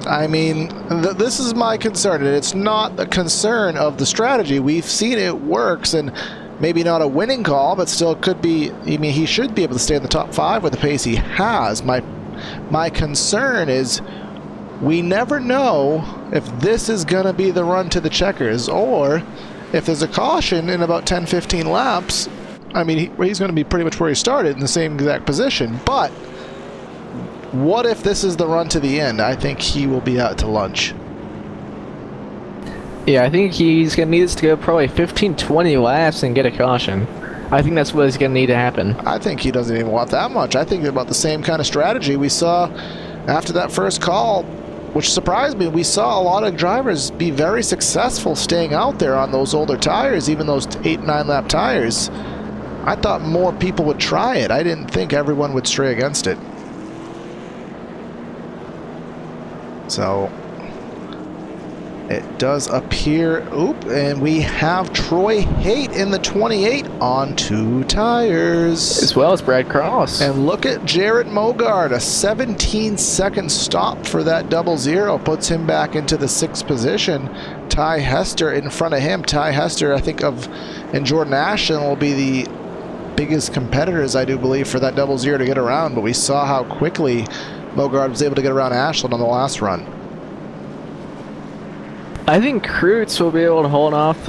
I mean, this is my concern, and it's not a concern of the strategy. We've seen it works, and maybe not a winning call, but still could be. I mean, he should be able to stay in the top 5 with the pace he has. My concern is we never know if this is going to be the run to the checkers, or if there's a caution in about 10-15 laps. I mean, he's going to be pretty much where he started in the same exact position, but what if this is the run to the end? I think he will be out to lunch. Yeah, I think he's going to need us to go probably 15-20 laps and get a caution. I think that's what is going to need to happen. I think he doesn't even want that much. I think about the same kind of strategy we saw after that first call. which surprised me. We saw a lot of drivers be very successful staying out there on those older tires, even those 8-9 lap tires. I thought more people would try it. I didn't think everyone would stray against it. So it does appear, and we have Troy Haight in the 28 on 2 tires. As well as Brad Cross. And look at Jared Mogard, a 17-second stop for that 00, puts him back into the 6th position. Ty Hester in front of him. Ty Hester, I think, and Jordan Ashton will be the biggest competitors, I do believe, for that 00 to get around, but we saw how quickly Mogard was able to get around Ashland on the last run. I think Kreutz will be able to hold off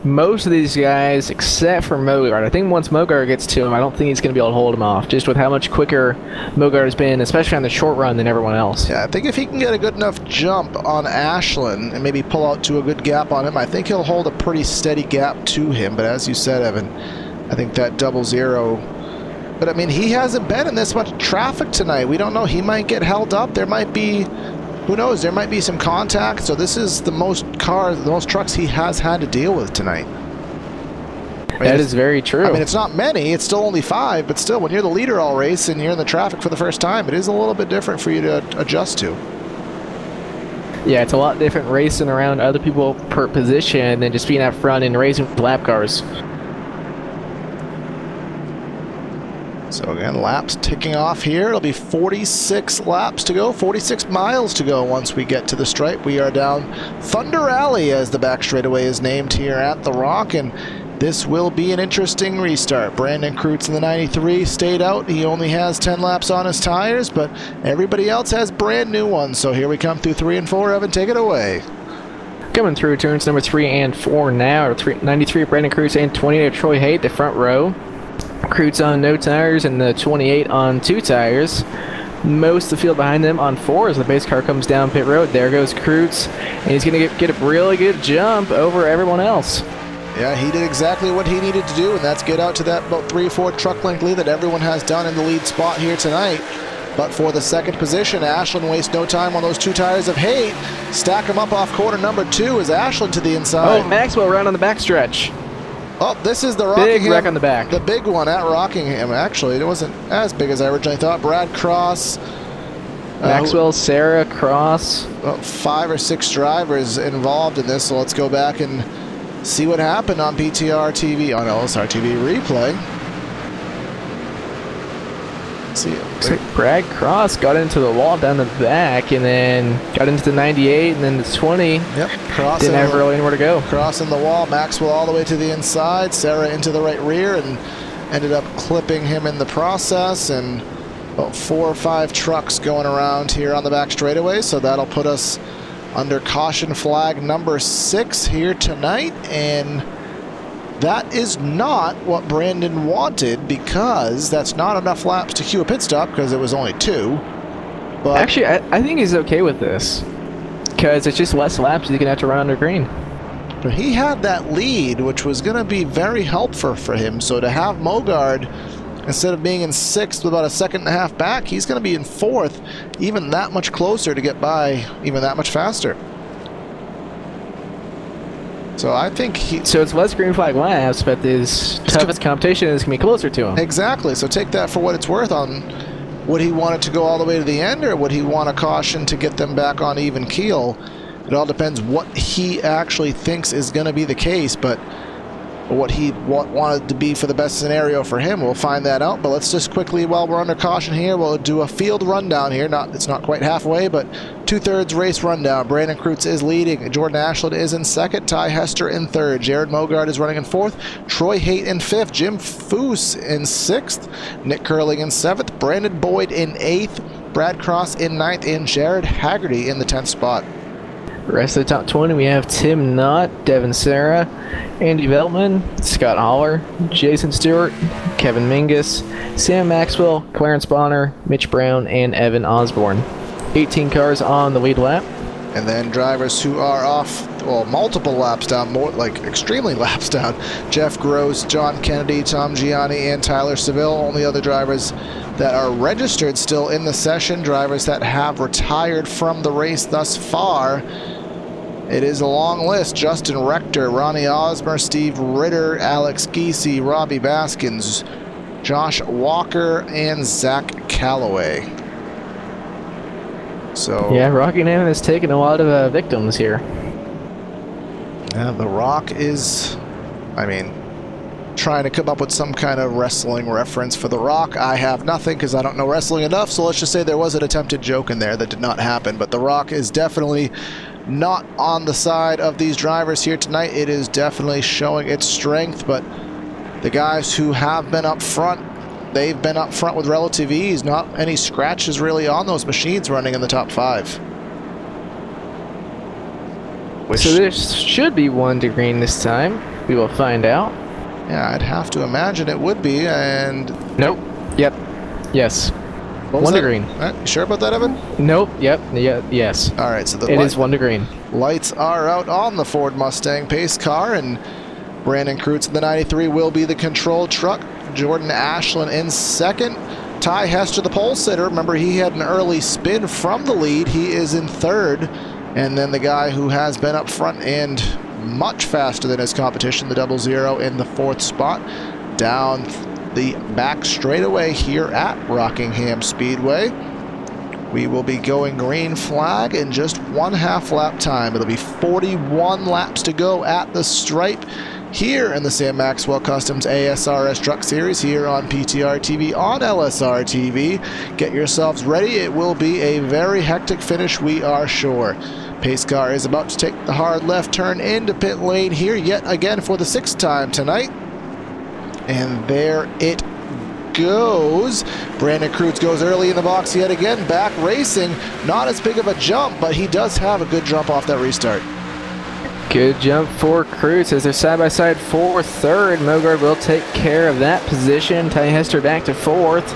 most of these guys except for Mogard. I think once Mogard gets to him, I don't think he's going to be able to hold him off, just with how much quicker Mogard has been, especially on the short run, than everyone else. Yeah, I think if he can get a good enough jump on Ashland and maybe pull out to a good gap on him, I think he'll hold a pretty steady gap to him. But as you said, Evan, I think that 00... But I mean, he hasn't been in this much traffic tonight. We don't know. He might get held up. There might be... Who knows? There might be some contact. So this is the most trucks he has had to deal with tonight. That is very true. I mean, it's not many. It's still only 5. But still, when you're the leader all race and you're in the traffic for the first time, it is a little bit different for you to adjust to. Yeah, it's a lot different racing around other people per position than just being out front and racing with lap cars. So again, laps ticking off here. It'll be 46 laps to go, 46 miles to go once we get to the stripe. We are down Thunder Alley, as the back straightaway is named here at the Rock, and this will be an interesting restart. Brandon Kreutz in the 93 stayed out. He only has 10 laps on his tires, but everybody else has brand new ones. So here we come through 3 and 4. Evan, take it away. Coming through turns number 3 and 4 now. 93 Brandon Kreutz and 28 Troy Haight, the front row. Kreutz on no tires and the 28 on 2 tires. Most of the field behind them on 4 as the base car comes down pit road. There goes Kreutz, and he's going to get a really good jump over everyone else. Yeah, he did exactly what he needed to do, and that's get out to that about 3-4 truck length lead that everyone has done in the lead spot here tonight. But for the 2nd position, Ashland wastes no time on those 2 tires of Haight. Stack him up off corner number 2 as Ashland to the inside. Oh, Maxwell around on the backstretch. Oh, this is the Rockingham. Big wreck on the back. The big one at Rockingham. Actually, it wasn't as big as I originally thought. Brad Cross. Maxwell, Sarah, Cross. 5 or 6 drivers involved in this, so let's go back and see what happened on PTR TV, on LSRTV replay. Let's see. Looks like Brad Cross got into the wall down the back and then got into the 98 and then the 20. Yep. Didn't have really anywhere to go. Crossing the wall. Maxwell all the way to the inside. Sarah into the right rear and ended up clipping him in the process. And about 4 or 5 trucks going around here on the back straightaway. So that'll put us under caution flag number 6 here tonight. And that is not what Brandon wanted, because that's not enough laps to cue a pit stop, because it was only 2. But actually, I think he's okay with this, because it's just less laps he's going to have to run under green. But he had that lead, which was going to be very helpful for him. So to have Mogard, instead of being in 6th with about a 1.5 seconds back, he's going to be in 4th, even that much closer to get by, even that much faster. So I think so it's less green flag laps, but his toughest competition is going to be closer to him. Exactly. So take that for what it's worth. On would he want it to go all the way to the end, or would he want a caution to get them back on even keel? It all depends what he actually thinks is going to be the case, but what he wanted to be for the best scenario for him. We'll find that out, but let's just quickly, while we're under caution here, we'll do a field rundown here. It's not quite halfway, but 2/3 race rundown. Brandon Kreutz is leading. Jordan Ashland is in 2nd. Ty Hester in 3rd. Jared Mogard is running in 4th. Troy Haight in 5th. Jim Foose in 6th. Nick Curling in 7th. Brandon Boyd in 8th. Brad Cross in 9th. And Jared Haggerty in the 10th spot. The rest of the top 20, we have Tim Knott, Devin Sarah, Andy Veltman, Scott Holler, Jason Stewart, Kevin Mingus, Sam Maxwell, Clarence Bonner, Mitch Brown, and Evan Osborne. 18 cars on the lead lap. And then drivers who are off, well, multiple laps down, more like extremely laps down. Jeff Gross, John Kennedy, Tom Gianni, and Tyler Seville. Only other drivers that are registered still in the session, drivers that have retired from the race thus far. It is a long list. Justin Rector, Ronnie Osmer, Steve Ritter, Alex Giese, Robbie Baskins, Josh Walker, and Zach Calloway. So yeah, Rockingham has taken a lot of victims here. Yeah, The Rock is, I mean, trying to come up with some kind of wrestling reference for The Rock. I have nothing because I don't know wrestling enough, so let's just say there was an attempted joke in there that did not happen. But The Rock is definitely not on the side of these drivers here tonight. It is definitely showing its strength, but the guys who have been up front, they've been up front with relative ease. Not any scratches really on those machines running in the top 5. So there should be 1 to green this time. We will find out. Yeah, I'd have to imagine it would be, and... Nope. Yep. Yes. 1 to green. You sure about that, Evan? Nope. Yep. Yeah. Yes. All right, so it is 1 to green. Lights are out on the Ford Mustang pace car, and Brandon Kreutz in the 93 will be the control truck. Jordan Ashland in second. Ty Hester, the pole sitter. Remember, he had an early spin from the lead. He is in third. And then the guy who has been up front and much faster than his competition, the 00 in the 4th spot, down the back straightaway here at Rockingham Speedway. We will be going green flag in just 1/2 lap time. It'll be 41 laps to go at the stripe here in the Sam Maxwell Customs ASRS Truck Series here on PTR TV on LSR TV. Get yourselves ready. It will be a very hectic finish, we are sure. Pace car is about to take the hard left turn into pit lane here yet again for the 6th time tonight. And there it goes. Brandon Kreutz goes early in the box yet again, back racing. Not as big of a jump, but he does have a good jump off that restart. Good jump for Kreutz as they're side-by-side for 3rd. Mogard will take care of that position. Ty Hester back to 4th.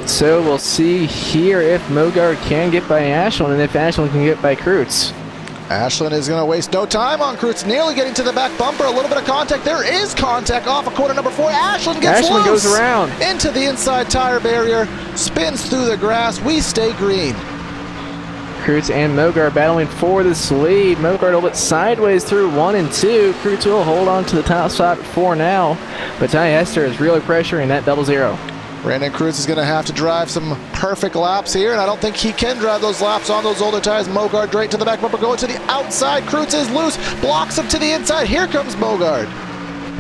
So we'll see here if Mogard can get by Ashland and if Ashland can get by Kreutz. Ashland is going to waste no time on Kreutz, nearly getting to the back bumper. A little bit of contact. There is contact off of corner number 4. Ashland gets loose. Goes around into the inside tire barrier, spins through the grass. We stay green. Kreutz and Mogard battling for this lead. Mogard a little bit sideways through 1 and 2. Kreutz will hold on to the top spot for now, but Ty Hester is really pressuring that 00. Brandon Kreutz is going to have to drive some perfect laps here, and I don't think he can drive those laps on those older tires. Mogard right to the back bumper, going to the outside. Kreutz is loose, blocks him to the inside. Here comes Mogard.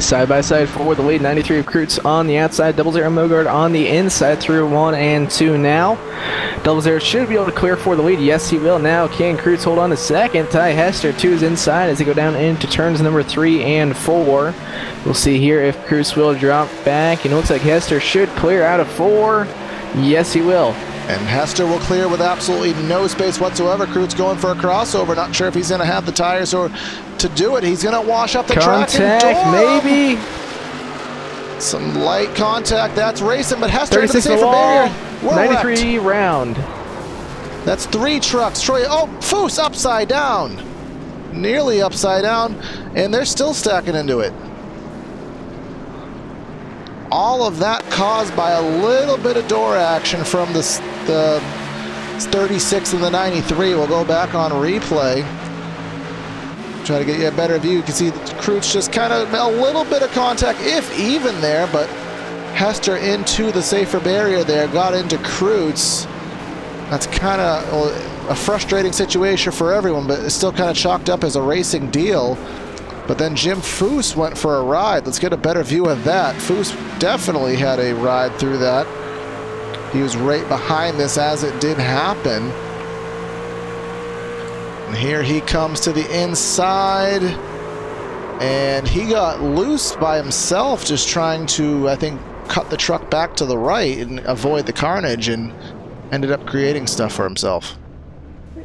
Side-by-side for the lead. 93 of Kreutz on the outside, 00 Mogard on the inside through 1 and 2 now. 00 should be able to clear for the lead. Yes, he will now. Can Kreutz hold on to second? Ty Hester, 2 is inside as they go down into turns number 3 and 4. We'll see here if Kreutz will drop back. And it looks like Hester should clear out of 4. Yes, he will. And Hester will clear with absolutely no space whatsoever. Kreutz going for a crossover. Not sure if he's going to have the tires or to do it. He's going to wash up the track. Contact, maybe. Some light contact. That's racing, but Hester into the safer barrier. We're 93 wrecked. round. That's 3 trucks. Troy, oh, Foose upside down. Nearly upside down, and they're still stacking into it. All of that caused by a little bit of door action from the 36 and the 93. We'll go back on replay. Try to get you a better view. You can see that Kreutz just kind of a little bit of contact, if even there, but Hester into the safer barrier there, got into Kreutz. That's kind of a frustrating situation for everyone, but it's still kind of chalked up as a racing deal. But then Jim Foose went for a ride. Let's get a better view of that. Foose definitely had a ride through that. He was right behind this as it did happen. And here he comes to the inside. And he got loose by himself, just trying to, I think, cut the truck back to the right and avoid the carnage, and ended up creating stuff for himself.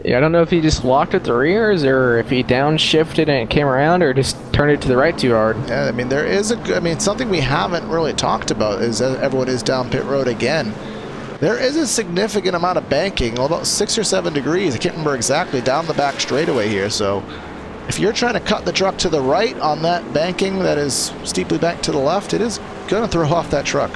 Yeah, I don't know if he just locked at the rears or if he downshifted and it came around or just turned it to the right too hard. Yeah, I mean, there is something we haven't really talked about is everyone is down pit road again. There is a significant amount of banking, about 6 or 7 degrees, I can't remember exactly, down the back straightaway here. So if you're trying to cut the truck to the right on that banking that is steeply banked to the left, it is going to throw off that truck.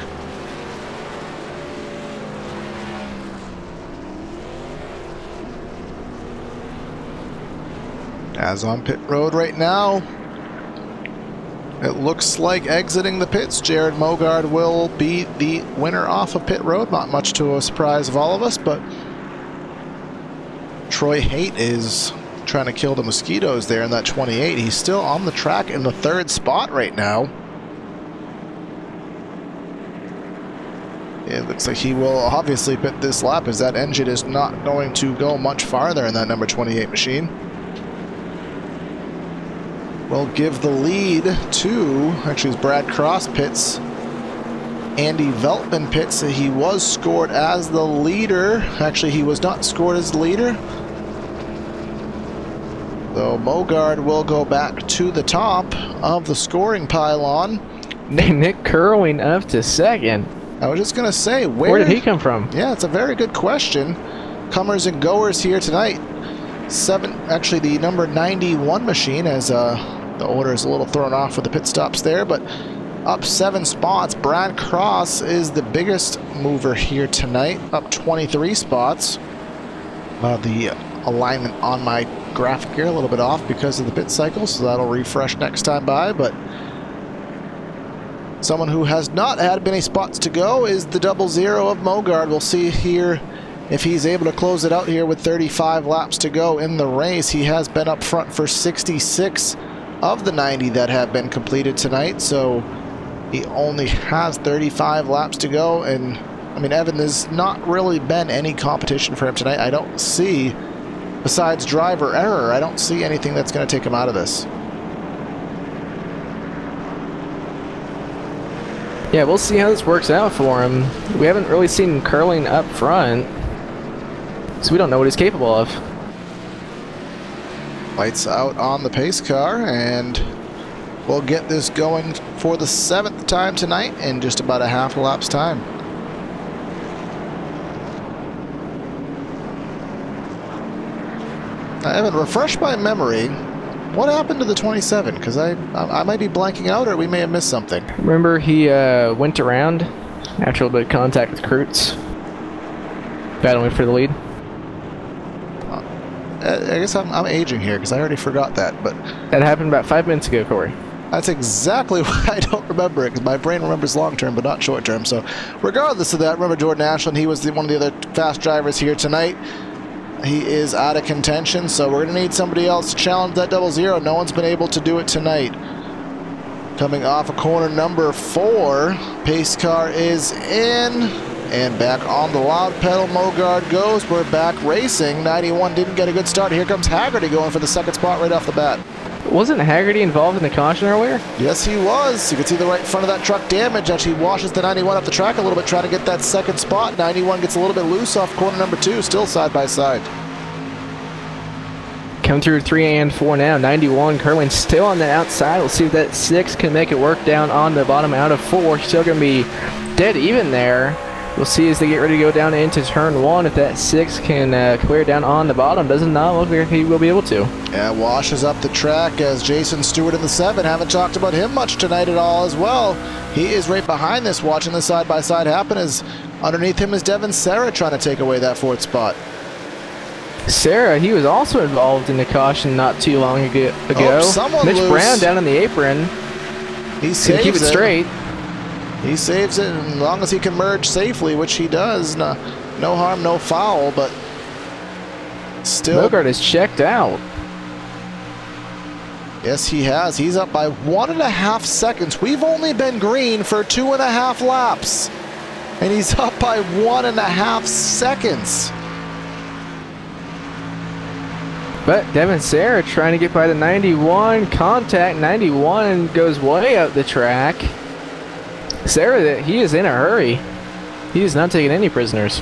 As on pit road right now, it looks like exiting the pits, Jared Mogard will be the winner off of pit road. Not much to a surprise of all of us, but Troy Haight is trying to kill the mosquitoes there in that 28. He's still on the track in the 3rd spot right now. It looks like he will obviously pit this lap, as that engine is not going to go much farther in that number 28 machine. Will give the lead to, actually it's Brad Cross pits. Andy Veltman pits. He was scored as the leader. Actually, he was not scored as the leader. So Mogard will go back to the top of the scoring pylon. Nick Curling up to 2nd. I was just going to say, where did he come from? Yeah, it's a very good question. Comers and goers here tonight. Actually the number 91 machine, as the order is a little thrown off with the pit stops there, but up 7 spots. Brad Cross is the biggest mover here tonight, up 23 spots. The alignment on my graphic here a little bit off because of the pit cycle, so that'll refresh next time by. But someone who has not had many spots to go is the 00 of Mogard. We'll see here if he's able to close it out here with 35 laps to go in the race. He has been up front for 66 of the 90 that have been completed tonight, so he only has 35 laps to go. And I mean, Evan, there's not really been any competition for him tonight. I don't see, besides driver error, I don't see anything that's going to take him out of this. Yeah, we'll see how this works out for him. We haven't really seen Curling up front, so we don't know what he's capable of. Lights out on the pace car, and we'll get this going for the 7th time tonight in just about a half a lap's time. I haven't refreshed my memory. What happened to the 27? Because I might be blanking out, or we may have missed something. Remember, he went around after a little bit of contact with Kreutz, battling for the lead. I guess I'm aging here because I already forgot that, but that happened about 5 minutes ago, Corey. That's exactly why I don't remember it, because my brain remembers long-term but not short-term. So regardless of that, remember Jordan Ashland, he was one of the other fast drivers here tonight. He is out of contention, so we're going to need somebody else to challenge that 00. No one's been able to do it tonight. Coming off of corner number 4, pace car is in. And back on the loud pedal, Mogard goes. We're back racing. 91 didn't get a good start. Here comes Haggerty going for the 2nd spot right off the bat. Wasn't Haggerty involved in the caution earlier? Yes, he was. You can see the right front of that truck damage. Actually washes the 91 up the track a little bit, trying to get that 2nd spot. 91 gets a little bit loose off corner number 2, still side by side. Come through 3 and 4 now. 91 Curling still on the outside. We'll see if that 6 can make it work down on the bottom out of 4. Still going to be dead even there. We'll see as they get ready to go down into turn 1 if that 6 can clear down on the bottom. Does not look like he will be able to. Yeah, washes up the track as Jason Stewart in the 7. Haven't talked about him much tonight at all as well. He is right behind this, watching the side-by-side happen, as underneath him is Devin Serra trying to take away that 4th spot. Serra, he was also involved in the caution not too long ago. Oh, Mitch loose. Brown down in the apron. He saves keep it straight. He saves it, and as long as he can merge safely, which he does, no harm, no foul, but still. Mogard is checked out. Yes, he has. He's up by 1.5 seconds. We've only been green for 2.5 laps, and he's up by 1.5 seconds. But Devin Serra trying to get by the 91. Contact 91 goes way out the track. Serra, he is in a hurry. He is not taking any prisoners.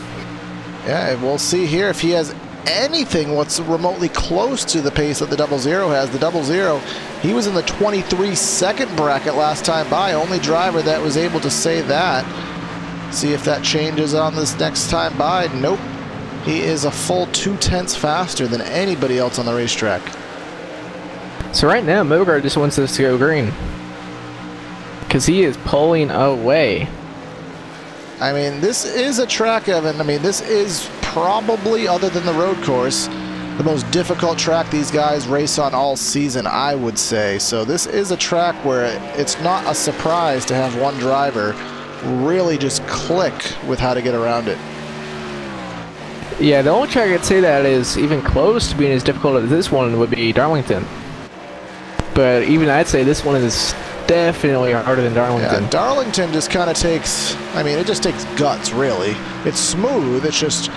Yeah, we'll see here if he has anything what's remotely close to the pace that the 00 has. The 00, he was in the 23-second bracket last time by. Only driver that was able to say that. See if that changes on this next time by. Nope. He is a full 2/10 faster than anybody else on the racetrack. So right now, Mogart just wants us to go green. Because he is pulling away. I mean, this is a track, Evan. I mean, this is probably, other than the road course, the most difficult track these guys race on all season, I would say. So this is a track where it's not a surprise to have one driver really just click with how to get around it. Yeah, the only track I'd say that is even close to being as difficult as this one would be Darlington. But even I'd say this one is definitely harder than Darlington. Yeah, Darlington just kind of takes, I mean, it just takes guts, really. It's smooth, it's just,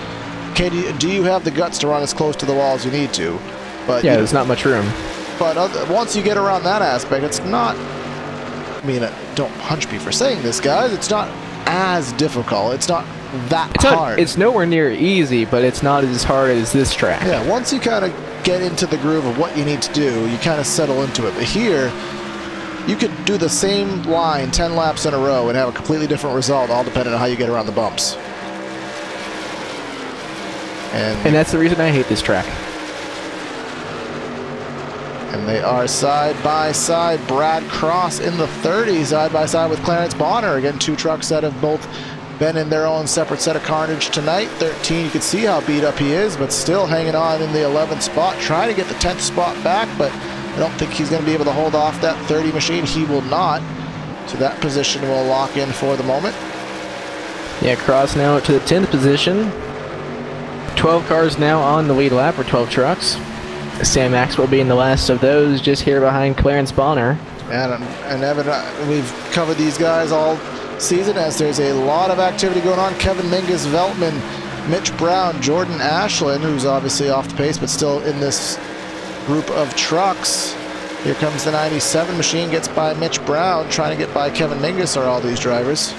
okay, do you have the guts to run as close to the wall as you need to? But yeah, there's not much room. But once you get around that aspect, it's not, I mean, don't hunch me for saying this, guys, it's not as difficult. It's not that hard. It's nowhere near easy, but it's not as hard as this track. Yeah, once you kind of get into the groove of what you need to do, you kind of settle into it. But here, you could do the same line 10 laps in a row and have a completely different result, all depending on how you get around the bumps. And that's the reason I hate this track. And they are side by side. Brad Cross in the 30s, side by side with Clarence Bonner. Again, two trucks that have both been in their own separate set of carnage tonight. 13, you can see how beat up he is, but still hanging on in the 11th spot, trying to get the 10th spot back, but I don't think he's going to be able to hold off that 30 machine. He will not. So that position will lock in for the moment. Yeah, Cross now up to the 10th position. 12 cars now on the lead lap, or 12 trucks. Sam Maxwell being the last of those, just here behind Clarence Bonner. And Evan, we've covered these guys all season as there's a lot of activity going on. Kevin Mingus, Veltman, Mitch Brown, Jordan Ashland, who's obviously off the pace but still in this group of trucks. Here comes the 97 machine, gets by Mitch Brown, trying to get by Kevin Mingus are all these drivers.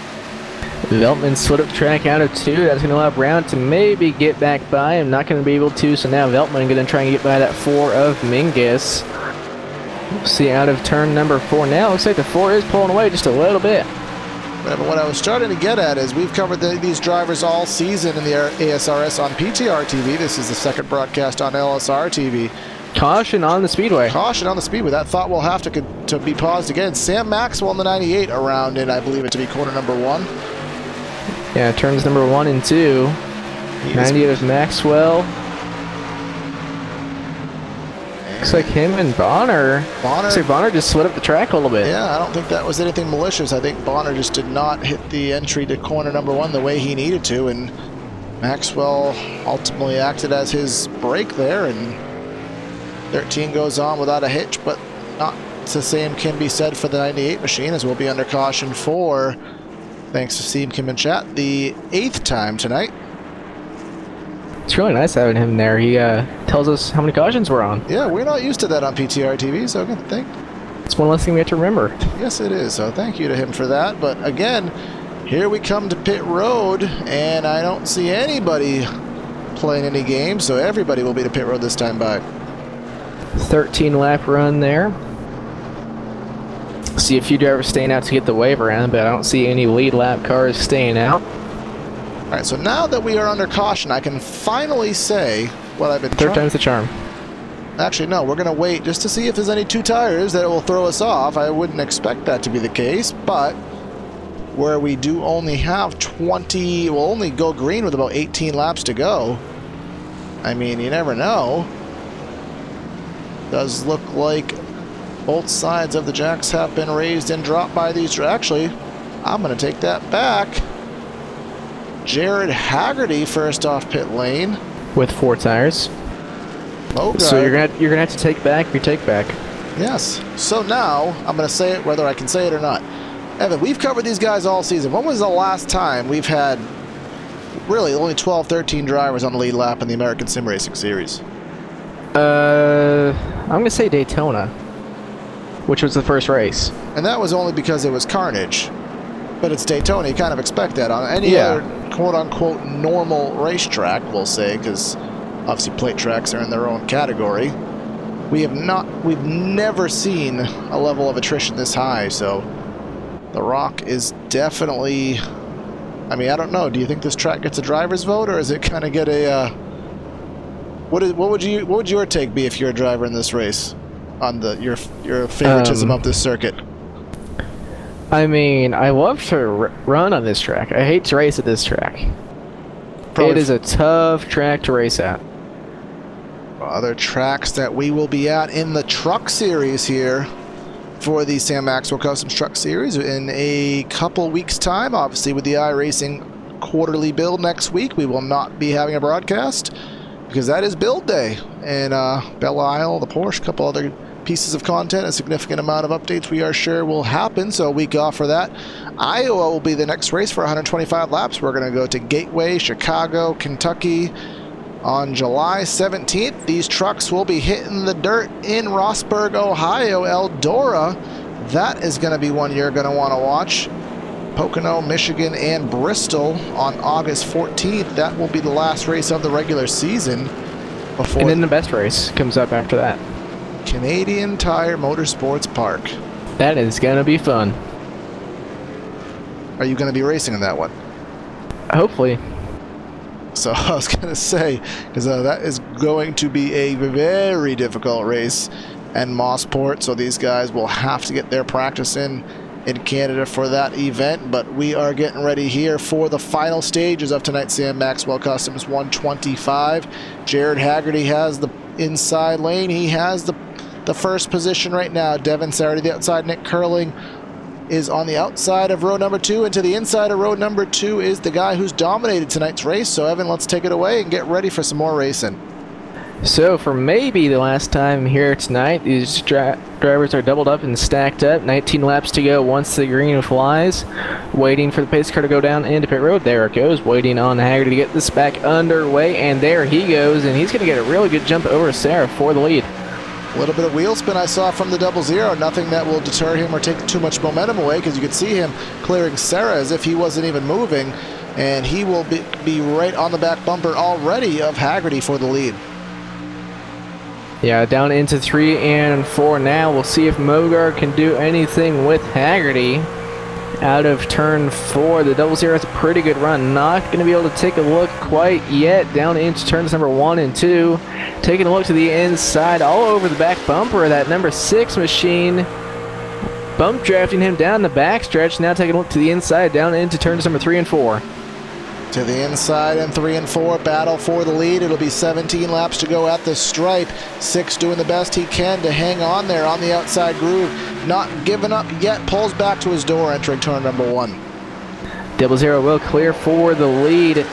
Veltman split up the track out of 2. That's going to allow Brown to maybe get back by him. Not going to be able to, so now Veltman going to try and get by that 4 of Mingus. See out of turn number 4 now. Looks like the 4 is pulling away just a little bit. But what I was starting to get at is we've covered these drivers all season in the ASRS on PTR TV. This is the second broadcast on LSR TV. Caution on the speedway. Caution on the speedway. That thought will have to be paused again. Sam Maxwell in the 98 around in, I believe it to be corner number 1. Yeah, turns number 1 and 2. 98 of Maxwell. Looks like him and Bonner. Looks like Bonner just split up the track a little bit. Yeah, I don't think that was anything malicious. I think Bonner just did not hit the entry to corner number 1 the way he needed to, and Maxwell ultimately acted as his brake there, and 13 goes on without a hitch, but not the same can be said for the 98 machine, as we'll be under caution for, thanks to Steve Kim in chat, the 8th time tonight. It's really nice having him there. He tells us how many cautions we're on. Yeah, we're not used to that on PTR TV, so good thing. It's one less thing we have to remember. Yes, it is. So thank you to him for that. But again, here we come to pit road, and I don't see anybody playing any games, so everybody will be to pit road this time by. 13 lap run there. See a few drivers staying out to get the wave around, but I don't see any lead lap cars staying out. All right, so now that we are under caution, I can finally say what I've been Third time's the charm. Actually, no, we're going to wait just to see if there's any 2 tires that will throw us off. I wouldn't expect that to be the case, but where we do only have 20, we'll only go green with about 18 laps to go. I mean, you never know. Does look like both sides of the jacks have been raised and dropped by these. Actually, I'm going to take that back. Jared Haggerty first off pit lane with 4 tires. Mogart. So you're gonna have to take back your take back. Yes. So now I'm going to say it whether I can say it or not. Evan, we've covered these guys all season. When was the last time we've had really only 12, 13 drivers on the lead lap in the American Sim Racing Series? I'm gonna say Daytona, which was the first race. And that was only because it was carnage. But it's Daytona, you kind of expect that on any other quote-unquote normal racetrack, we'll say, because obviously plate tracks are in their own category. We've never seen a level of attrition this high, so the Rock is definitely I mean, I don't know. Do you think this track gets a driver's vote, or is it kind of get a? What would your take be if you're a driver in this race, on your favoritism of this circuit? I mean, I love to run on this track. I hate to race at this track. It is a tough track to race at. Other tracks that we will be at in the truck series here for the Sam Maxwell Customs Truck Series in a couple weeks' time. Obviously, with the iRacing quarterly build next week, we will not be having a broadcast because that is build day. And Belle Isle, the Porsche, a couple other pieces of content, a significant amount of updates we are sure will happen, so a week off for that. Iowa will be the next race for 125 laps. We're going to go to Gateway, Chicago, Kentucky on July 17th. These trucks will be hitting the dirt in Rossburg, Ohio, Eldora. That is going to be one you're going to want to watch. Pocono, Michigan, and Bristol on August 14th. That will be the last race of the regular season. And then the best race comes up after that. Canadian Tire Motorsports Park. That is going to be fun. Are you going to be racing in that one? Hopefully. So I was going to say, because that is going to be a very difficult race in Mossport, so these guys will have to get their practice in Canada for that event. But we are getting ready here for the final stages of tonight's Sam Maxwell Customs 125. Jared Haggerty has the inside lane. He has the first position right now. Devin Sarah to the outside. Nick Curling is on the outside of row number 2, and to the inside of row number 2 is the guy who's dominated tonight's race. So Evan, let's take it away and get ready for some more racing. So for maybe the last time here tonight, these drivers are doubled up and stacked up. 19 laps to go once the green flies. Waiting for the pace car to go down into pit road. There it goes. Waiting on Haggerty to get this back underway, and there he goes, and he's going to get a really good jump over Sarah for the lead. A little bit of wheel spin I saw from the 00. Nothing that will deter him or take too much momentum away, because you could see him clearing Sarah as if he wasn't even moving, and he will be right on the back bumper already of Haggerty for the lead. Yeah, down into 3 and 4 now. We'll see if Mogard can do anything with Haggerty. Out of turn 4, the 00 has a pretty good run. Not going to be able to take a look quite yet. Down into turns number 1 and 2. Taking a look to the inside, all over the back bumper of that number 6 machine. Bump drafting him down the backstretch. Now taking a look to the inside, down into turns number 3 and 4. To the inside and 3 and 4, battle for the lead. It'll be 17 laps to go at the stripe. 6 doing the best he can to hang on there on the outside groove. Not giving up yet, pulls back to his door entering turn number 1. 00 will clear for the lead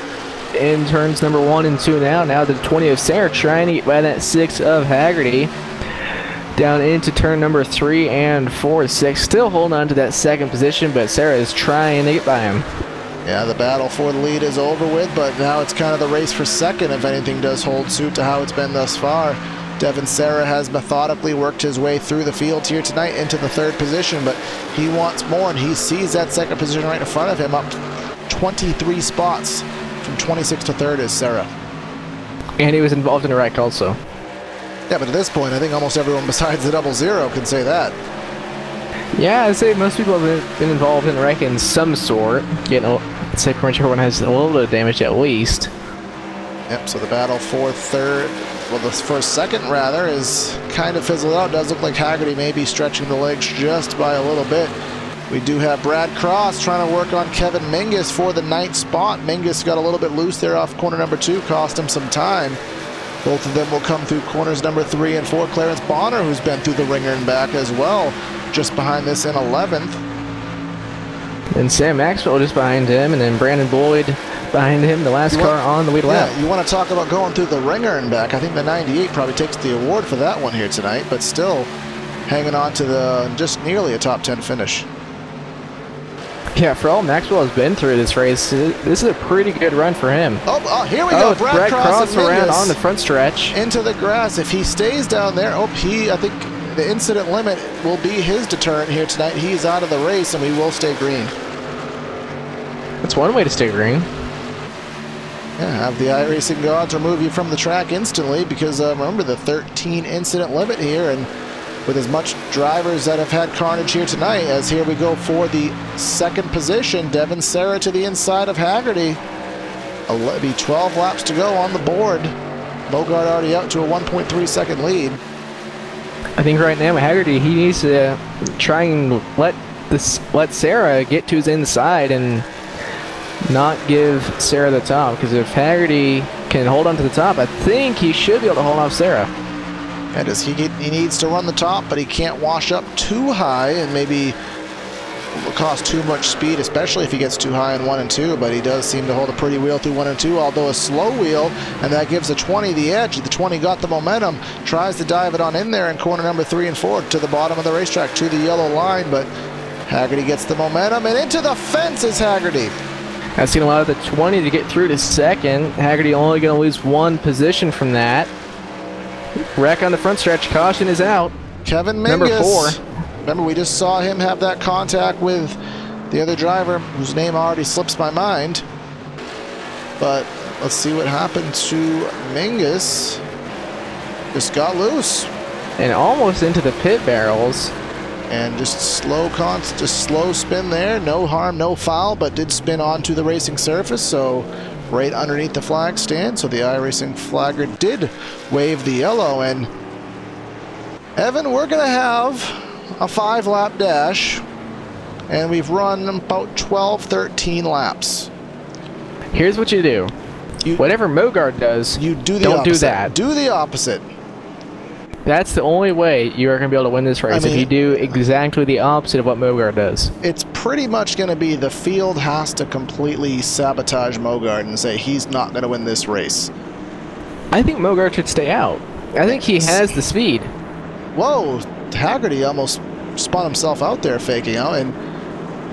in turns number 1 and 2 now. Now the 20 of Sarah trying to get by that 6 of Haggerty. Down into turn number 3 and 4. 6 still holding on to that second position, but Sarah is trying to get by him. Yeah, the battle for the lead is over with, but now it's kind of the race for second if anything does hold suit to how it's been thus far. Devin Sarah has methodically worked his way through the field here tonight into the 3rd position, but he wants more, and he sees that 2nd position right in front of him, up 23 spots from 26 to 3rd is Sarah. And he was involved in a wreck also. Yeah, but at this point, I think almost everyone besides the 00 can say that. Yeah, I'd say most people have been involved in a wreck in some sort. You know, I'd say pretty much everyone has a little bit of damage at least. Yep, so the battle for 3rd, well, for 2nd rather, is kind of fizzled out. Does look like Haggerty may be stretching the legs just by a little bit. We do have Brad Cross trying to work on Kevin Mingus for the 9th spot. Mingus got a little bit loose there off corner number 2, cost him some time. Both of them will come through corners number 3 and 4. Clarence Bonner, who's been through the ringer and back as well, just behind this in 11th. And Sam Maxwell just behind him, and then Brandon Boyd behind him, the last car on the lead lap. Yeah, you want to talk about going through the ringer and back. I think the 98 probably takes the award for that one here tonight, but still hanging on to the just nearly a top 10 finish. Yeah, for all Maxwell has been through this race, this is a pretty good run for him. Oh, here we go. Brad Cross around on the front stretch. Into the grass. If he stays down there, I think the incident limit will be his deterrent here tonight. He's out of the race, and we will stay green. That's one way to stay green. Yeah, have the iRacing gods remove you from the track instantly, because remember the 13 incident limit here, and with as much drivers that have had carnage here tonight, as here we go for the second position. Devin Serra to the inside of Haggerty. It'll be 12 laps to go on the board. Bogart already out to a 1.3 second lead. I think right now Haggerty, he needs to try and let Serra get to his inside and not give Serra the top, because if Haggerty can hold on to the top, I think he should be able to hold off Serra. And he needs to run the top, but he can't wash up too high and maybe cause too much speed, especially if he gets too high in 1 and 2, but he does seem to hold a pretty wheel through 1 and 2, although a slow wheel, and that gives the 20 the edge. The 20 got the momentum, tries to dive it on in there in corner number 3 and 4 to the bottom of the racetrack to the yellow line, but Haggerty gets the momentum, and into the fence is Haggerty. That's going to allow the 20 to get through to second. Haggerty only going to lose 1 position from that. Wreck on the front stretch. Caution is out. Kevin Mingus. Number 4. Remember, we just saw him have that contact with the other driver, whose name already slips my mind. But let's see what happened to Mingus. Just got loose. And almost into the pit barrels. And just slow spin there. No harm, no foul, but did spin onto the racing surface, so right underneath the flag stand. So the iRacing flagger did wave the yellow. And Evan, we're going to have a 5-lap dash, and we've run about 12, 13 laps. Here's what you do. Whatever Mogard does, you do the don't opposite. do that. Do the opposite. That's the only way you are going to be able to win this race, if you do exactly the opposite of what Mogard does. It's pretty much going to be the field has to completely sabotage Mogard and say he's not going to win this race. I think Mogard should stay out. I think he has the speed. Whoa, Haggerty almost spun himself out there faking out, and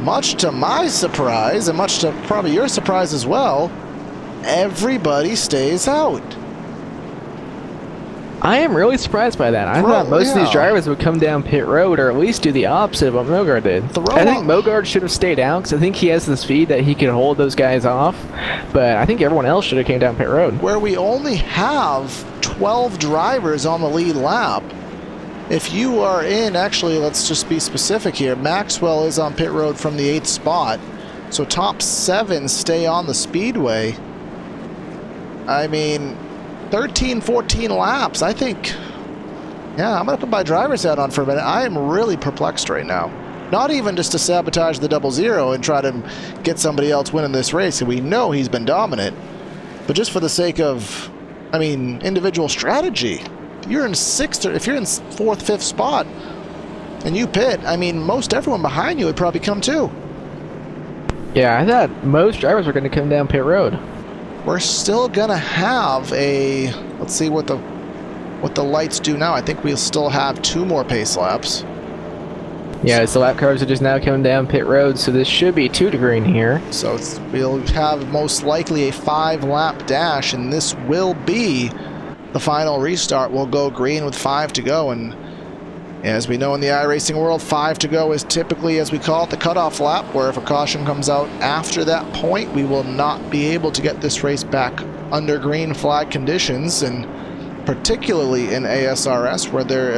much to my surprise, and much to probably your surprise as well, everybody stays out. I am really surprised by that. I thought most of these drivers would come down pit road, or at least do the opposite of what Mogard did. I think Mogard should have stayed out, because I think he has the speed that he can hold those guys off. But I think everyone else should have came down pit road. Where we only have 12 drivers on the lead lap, if you are in, actually, let's just be specific here, Maxwell is on pit road from the 8th spot, so top 7 stay on the speedway. I mean, 13, 14 laps, I think, yeah, I'm going to put my driver's hat on for a minute. I am really perplexed right now. Not even just to sabotage the 00 and try to get somebody else winning this race, and we know he's been dominant, but just for the sake of, I mean, individual strategy. You're in 6th, or if you're in 4th, 5th spot, and you pit, I mean, most everyone behind you would probably come too. Yeah, I thought most drivers were going to come down pit road. We're still gonna have a, let's see what the lights do now. I think we'll still have 2 more pace laps. Yeah, so lap cars are just now coming down pit road, so this should be 2 to green here. So we'll have most likely a 5-lap dash, and this will be the final restart. Will go green with 5 to go, and as we know in the iRacing world, 5 to go is typically, as we call it, the cutoff lap, where if a caution comes out after that point, we will not be able to get this race back under green flag conditions, and particularly in ASRS, where there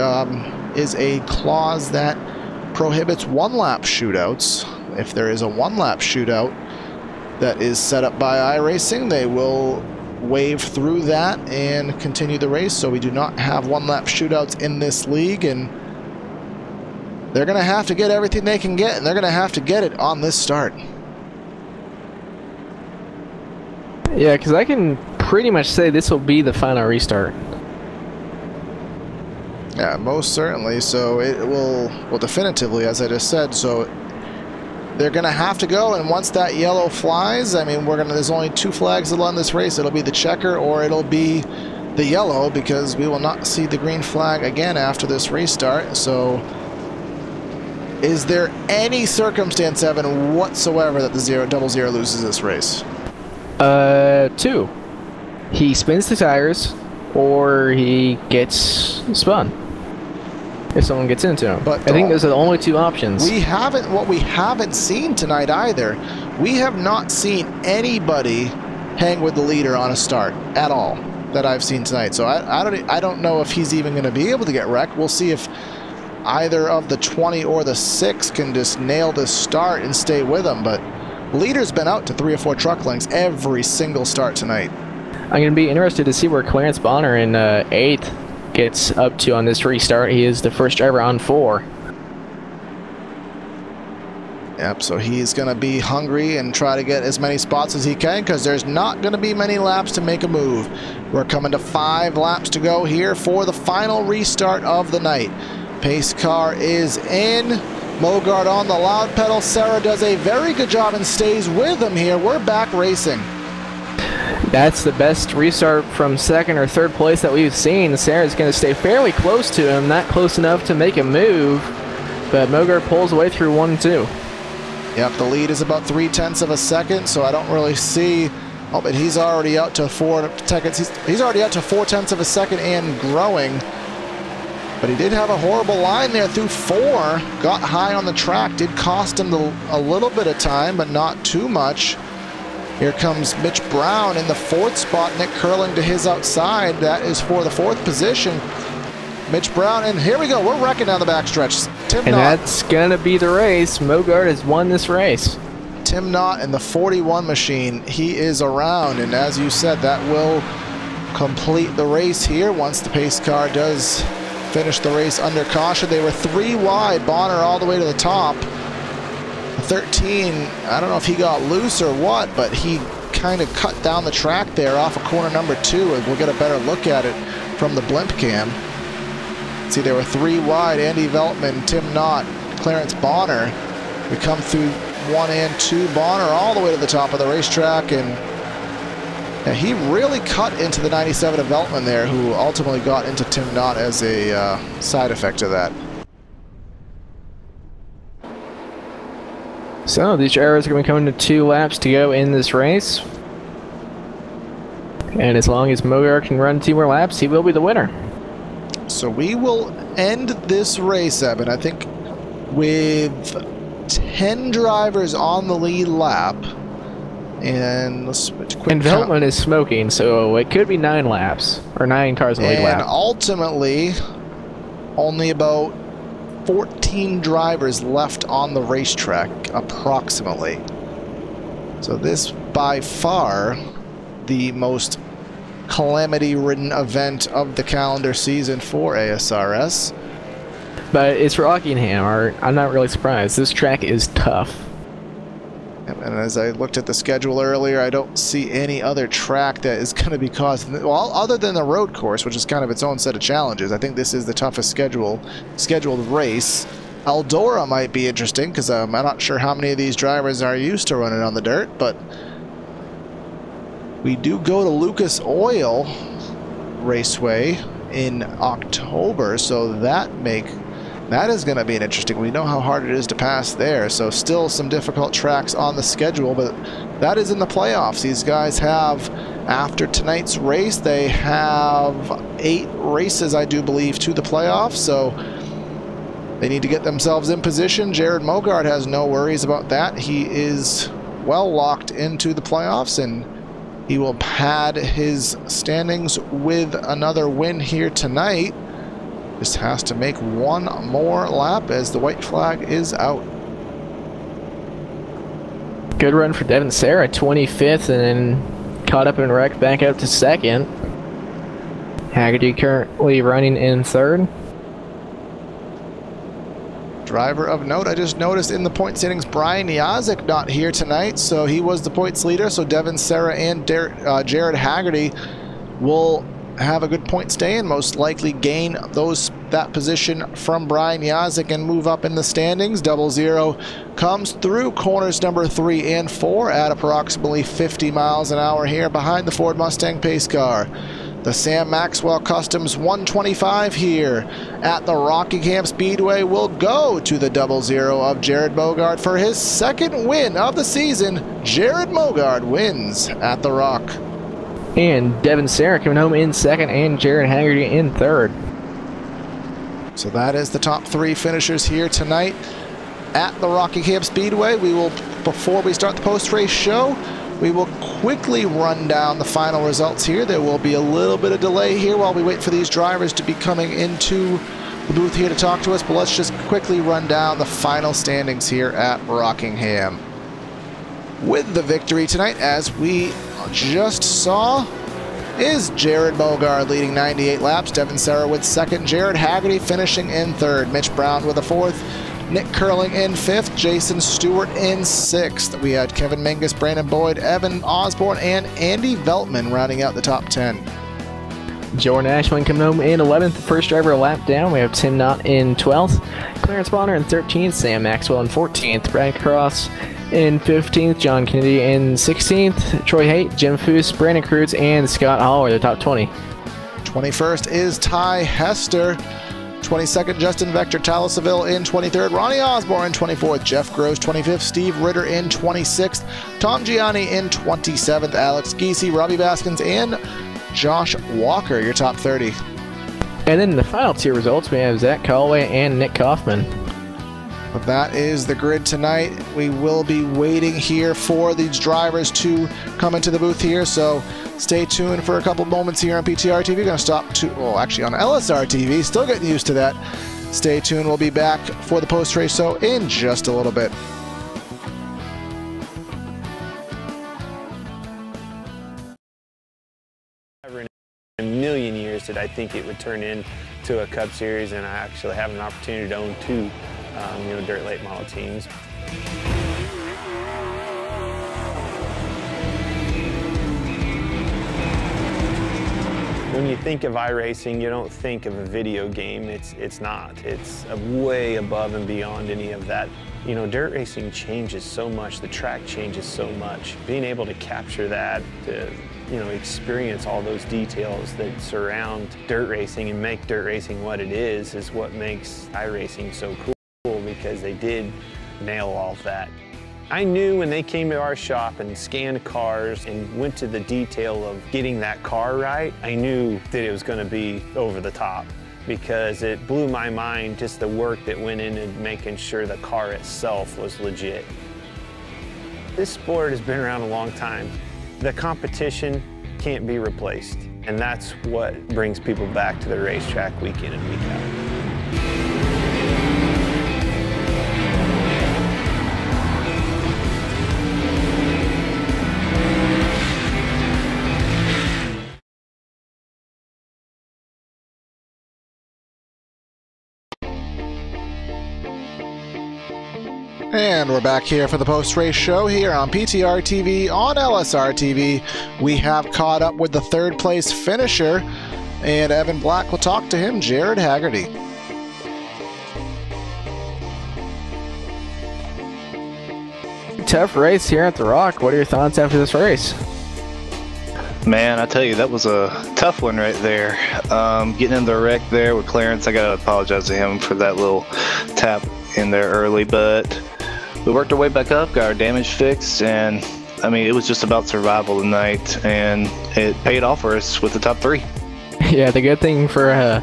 is a clause that prohibits 1-lap shootouts. If there is a 1-lap shootout that is set up by iRacing, they will wave through that and continue the race, so we do not have 1-lap shootouts in this league, and they're going to have to get everything they can get, and they're going to have to get it on this start. Yeah, because I can pretty much say this will be the final restart. Yeah, most certainly. So it will, well, definitively, as I just said, so they're going to have to go, and once that yellow flies, I mean, there's only 2 flags on this race. It'll be the checker or it'll be the yellow, because we will not see the green flag again after this restart. So is there any circumstance, Evan, whatsoever that the 00 loses this race? 2. He spins the tires, or he gets spun if someone gets into him. But I think those are the only 2 options. What we haven't seen tonight either, we have not seen anybody hang with the leader on a start at all that I've seen tonight. So I don't know if he's even going to be able to get wrecked. We'll see if either of the 20 or the 6 can just nail this start and stay with them. But leader's been out to 3 or 4 truck lengths every single start tonight. I'm going to be interested to see where Clarence Bonner in 8th gets up to on this restart. He is the first driver on 4. Yep, so he's going to be hungry and try to get as many spots as he can because there's not going to be many laps to make a move. We're coming to 5 laps to go here for the final restart of the night. Pace car is in. Mogart on the loud pedal. Sarah does a very good job and stays with him here. We're back racing. That's the best restart from 2nd or 3rd place that we've seen. Sarah's going to stay fairly close to him, not close enough to make a move, but Mogart pulls away through 1 and 2. Yep, the lead is about 0.3 of a second, so I don't really see. Oh, but he's already out to 4 seconds. He's already out to 0.4 of a second and growing. But he did have a horrible line there through 4. Got high on the track. Did cost him a little bit of time, but not too much. Here comes Mitch Brown in the 4th spot. Nick Curling to his outside. That is for the 4th position. Mitch Brown, and here we go. We're wrecking down the backstretch. And that's going to be the race. Mogart has won this race. Tim Knott in the 41 machine. He is around, and as you said, that will complete the race here once the pace car does finish the race under caution. They were 3 wide. Bonner all the way to the top. 13, I don't know if he got loose or what, but he kind of cut down the track there off of corner number 2, and we'll get a better look at it from the blimp cam. See, there were 3 wide. Andy Veltman, Tim Knott, Clarence Bonner. We come through 1 and 2. Bonner all the way to the top of the racetrack, and he really cut into the 97 of Veltman there, who ultimately got into Tim Knott as a side effect of that. So these drivers are going to be coming to 2 laps to go in this race. And as long as Mogart can run 2 more laps, he will be the winner. So we will end this race, Evan, I think, with 10 drivers on the lead lap. And let's quick and Veltman is smoking, so it could be 9 laps, or 9 cars on the lead lap. And ultimately, only about 14 drivers left on the racetrack, approximately. So this, by far, the most calamity-ridden event of the calendar season for ASRS. But it's Rockingham, I'm not really surprised. This track is tough. And as I looked at the schedule earlier, I don't see any other track that is going to be causing, well, other than the road course, which is kind of its own set of challenges. I think this is the toughest scheduled race. Eldora might be interesting because I'm not sure how many of these drivers are used to running on the dirt, but we do go to Lucas Oil Raceway in October, so that is going to be an interesting. We know how hard it is to pass there, so still some difficult tracks on the schedule, but that is in the playoffs. These guys have, after tonight's race, they have 8 races, I do believe, to the playoffs, so they need to get themselves in position. Jared Mogart has no worries about that. He is well locked into the playoffs, and he will pad his standings with another win here tonight. Just has to make 1 more lap as the white flag is out. Good run for Devin Sarah, 25th, and then caught up in wreck, back up to 2nd. Haggerty currently running in 3rd. Driver of note, I just noticed in the point standings, Brian Yazik not here tonight, so he was the points leader. So Devin Sarah and Jared Haggerty will have a good point stay and most likely gain that position from Brian Yazik and move up in the standings. 00 comes through corners number 3 and 4 at approximately 50 miles an hour here behind the Ford Mustang pace car. The Sam Maxwell Customs 125 here at the Rockingham Speedway will go to the 00 of Jared Mogart for his 2nd win of the season. Jared Mogart wins at the Rock. And Devin Sarah coming home in 2nd and Jared Haggerty in 3rd. So that is the top 3 finishers here tonight at the Rockingham Speedway. We will, before we start the post-race show, we will quickly run down the final results here. There will be a little bit of delay here while we wait for these drivers to be coming into the booth here to talk to us, but let's just quickly run down the final standings here at Rockingham. With the victory tonight, as we just saw, is Jared Bogard leading 98 laps, Devin Sarowitz second, Jared Haggerty finishing in third, Mitch Brown with a fourth, Nick Curling in fifth, Jason Stewart in sixth. We had Kevin Mingus, Brandon Boyd, Evan Osborne, and Andy Veltman rounding out the top 10. Jordan Ashman coming home in 11th, first driver a lap down. We have Tim Knott in 12th, Clarence Bonner in 13th, Sam Maxwell in 14th, Brad Cross in 15th, John Kennedy in 16th, Troy Haight, Jim Foose, Brandon Cruz, and Scott Hall are the top 20. 21st is Ty Hester. 22nd, Justin Vector, Tyler Seville in 23rd, Ronnie Osborne in 24th, Jeff Gross 25th, Steve Ritter in 26th, Tom Gianni in 27th, Alex Giese, Robbie Baskins, and Josh Walker, your top 30. And then in the final tier results, we have Zach Callaway and Nick Kaufman. But that is the grid tonight. We will be waiting here for these drivers to come into the booth here, so stay tuned for a couple moments here on PTR TV. Going to stop to, well, actually on LSR TV, still getting used to that. Stay tuned. We'll be back for the post-race show in just a little bit. In a million years did I think it would turn into a Cup Series, and I actually have an opportunity to own two dirt late model teams. When you think of iRacing, you don't think of a video game. It's not. It's way above and beyond any of that. You know, dirt racing changes so much. The track changes so much. Being able to capture that, to experience all those details that surround dirt racing and make dirt racing what it is what makes iRacing so cool, because they did nail all of that. I knew when they came to our shop and scanned cars and went to the detail of getting that car right, I knew that it was going to be over the top, because it blew my mind just the work that went into making sure the car itself was legit. This sport has been around a long time. The competition can't be replaced, and that's what brings people back to the racetrack week in and week out. And we're back here for the post-race show here on PTR TV on LSR TV. We have caught up with the third place finisher, and Evan Black will talk to him, Jared Haggerty. Tough race here at the Rock. What are your thoughts after this race? Man, I tell you, that was a tough one right there. Getting in the wreck there with Clarence, I gotta apologize to him for that little tap in there early, but we worked our way back up, got our damage fixed, and I mean, it was just about survival tonight, and it paid off for us with the top 3. Yeah, the good thing for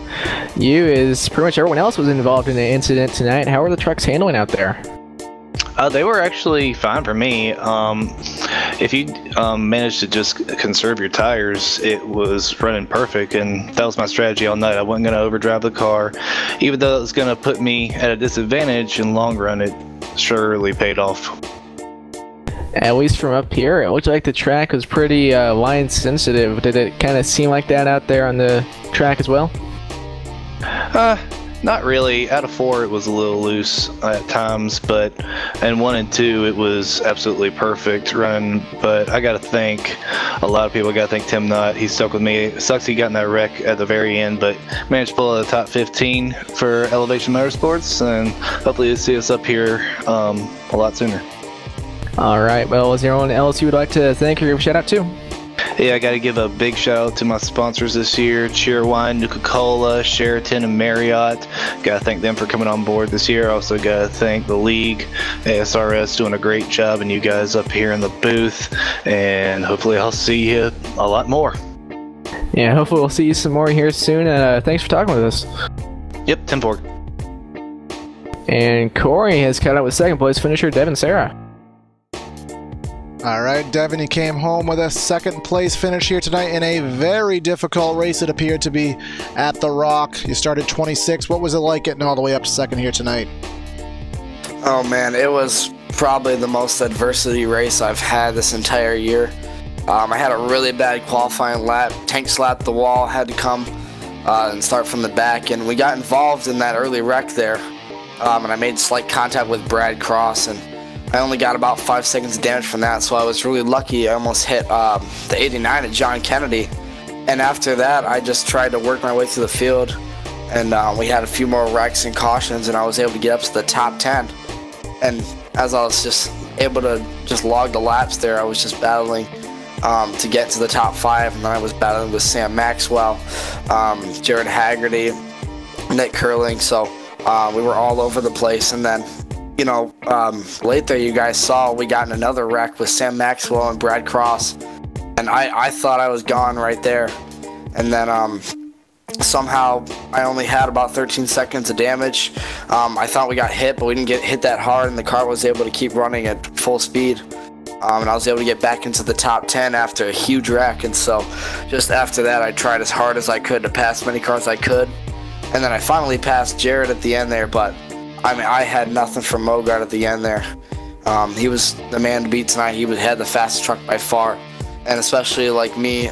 you is pretty much everyone else was involved in the incident tonight. How are the trucks handling out there? They were actually fine for me. If you managed to just conserve your tires, it was running perfect, and that was my strategy all night. I wasn't going to overdrive the car. Even though it was going to put me at a disadvantage, in the long run, it surely paid off. At least from up here, it looked like the track was pretty line sensitive. Did it kind of seem like that out there on the track as well? Not really. Out of 4, it was a little loose at times, but in 1 and 2, it was absolutely perfect running. But I got to thank a lot of people. I got to thank Tim Knott. He stuck with me. It sucks he got in that wreck at the very end, but managed to pull out the top 15 for Elevation Motorsports, and hopefully you'll see us up here a lot sooner. All right. Well, is there anyone else you would like to thank or give a shout out to? Yeah, I got to give a big shout out to my sponsors this year, Cheerwine, Nuka-Cola, Sheraton, and Marriott. Got to thank them for coming on board this year. Also got to thank the league, ASRS, doing a great job, and you guys up here in the booth. And hopefully I'll see you a lot more. Yeah, hopefully we'll see you some more here soon. Thanks for talking with us. Yep, Tim Pork. And Corey has caught up with second place finisher Devin Sarah. All right, Devin, you came home with a second place finish here tonight in a very difficult race it appeared to be at the Rock. You started 26. What was it like getting all the way up to second here tonight? Oh man, it was probably the most adversity race I've had this entire year. I had a really bad qualifying lap. Tank slapped the wall, had to come and start from the back, and we got involved in that early wreck there. And I made slight contact with Brad Cross, and I only got about 5 seconds of damage from that, so I was really lucky. I almost hit the 89 at John Kennedy. And after that, I just tried to work my way through the field, and we had a few more wrecks and cautions, and I was able to get up to the top 10. And as I was just able to just log the laps there, I was just battling to get to the top 5, and then I was battling with Sam Maxwell, Jared Haggerty, Nick Curling, so we were all over the place. And then, you know, late there, you guys saw we got in another wreck with Sam Maxwell and Brad Cross, and I thought I was gone right there. And then somehow I only had about 13 seconds of damage. I thought we got hit, but we didn't get hit that hard, and the car was able to keep running at full speed. And I was able to get back into the top 10 after a huge wreck. And so just after that, I tried as hard as I could to pass as many cars as I could. And then I finally passed Jared at the end there, but I mean, I had nothing from Mogart at the end there. He was the man to beat tonight. He had the fastest truck by far. And especially like me,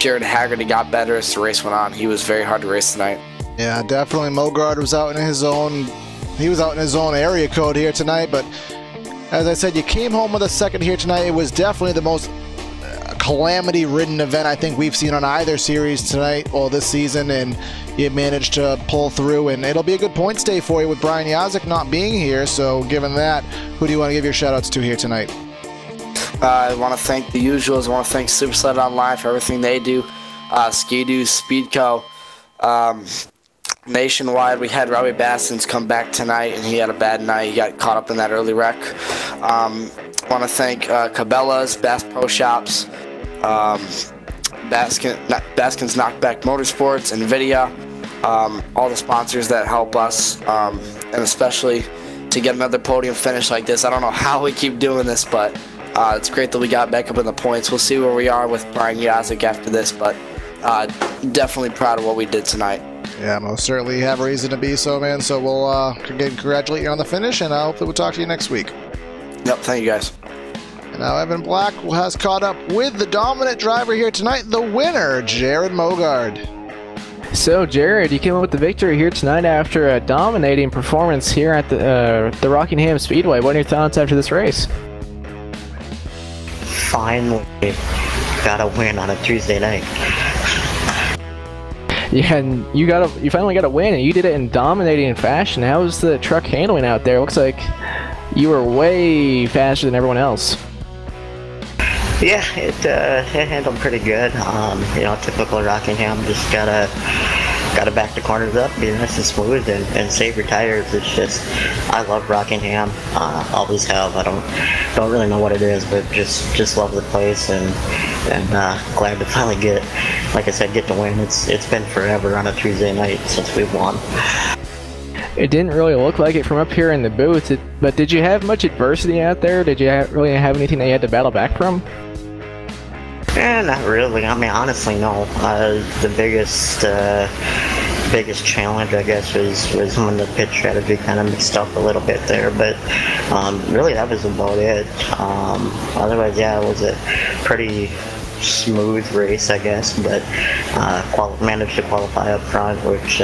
Jared Haggerty got better as the race went on. He was very hard to race tonight. Yeah, definitely. Mogart was out in his own, he was out in his own area code here tonight, but as I said, you came home with a second here tonight. It was definitely the most calamity-ridden event I think we've seen on either series tonight or this season, and you managed to pull through, and it'll be a good points day for you with Brian Yazik not being here. So given that, who do you want to give your shout-outs to here tonight? I want to thank the usuals. I want to thank Supersled Online for everything they do, Ski-Doo, Speedco, Nationwide. We had Robbie Bassins come back tonight, and he had a bad night. He got caught up in that early wreck. I want to thank Cabela's, Bass Pro Shops, Baskin's Knockback Motorsports, NVIDIA, all the sponsors that help us, and especially to get another podium finish like this. I don't know how we keep doing this, but it's great that we got back up in the points. We'll see where we are with Brian Yazik after this, but definitely proud of what we did tonight. Yeah, most certainly have reason to be so, man. So we'll again congratulate you on the finish, and I hope that we'll talk to you next week. Yep, thank you guys. And now Evan Black has caught up with the dominant driver here tonight, the winner, Jared Mogard. So, Jared, you came up with the victory here tonight after a dominating performance here at the Rockingham Speedway. What are your thoughts after this race? Finally got a win on a Tuesday night. Yeah, and you finally got a win, and you did it in dominating fashion. How was the truck handling out there? Looks like you were way faster than everyone else. Yeah, it handled pretty good. You know, typical Rockingham, just gotta back the corners up, be nice and smooth, and save your tires. It's just, I love Rockingham. Always have. I don't really know what it is, but just love the place, and glad to finally get, like I said, get the win. It's been forever on a Tuesday night since we've won. It didn't really look like it from up here in the booth, but did you have much adversity out there? Did you really have anything that you had to battle back from? Not really. I mean, honestly, no. The biggest challenge, I guess, was when the pit strategy kind of mixed up a little bit there. But really, that was about it. Otherwise, yeah, it was a pretty smooth race, I guess. But managed to qualify up front, which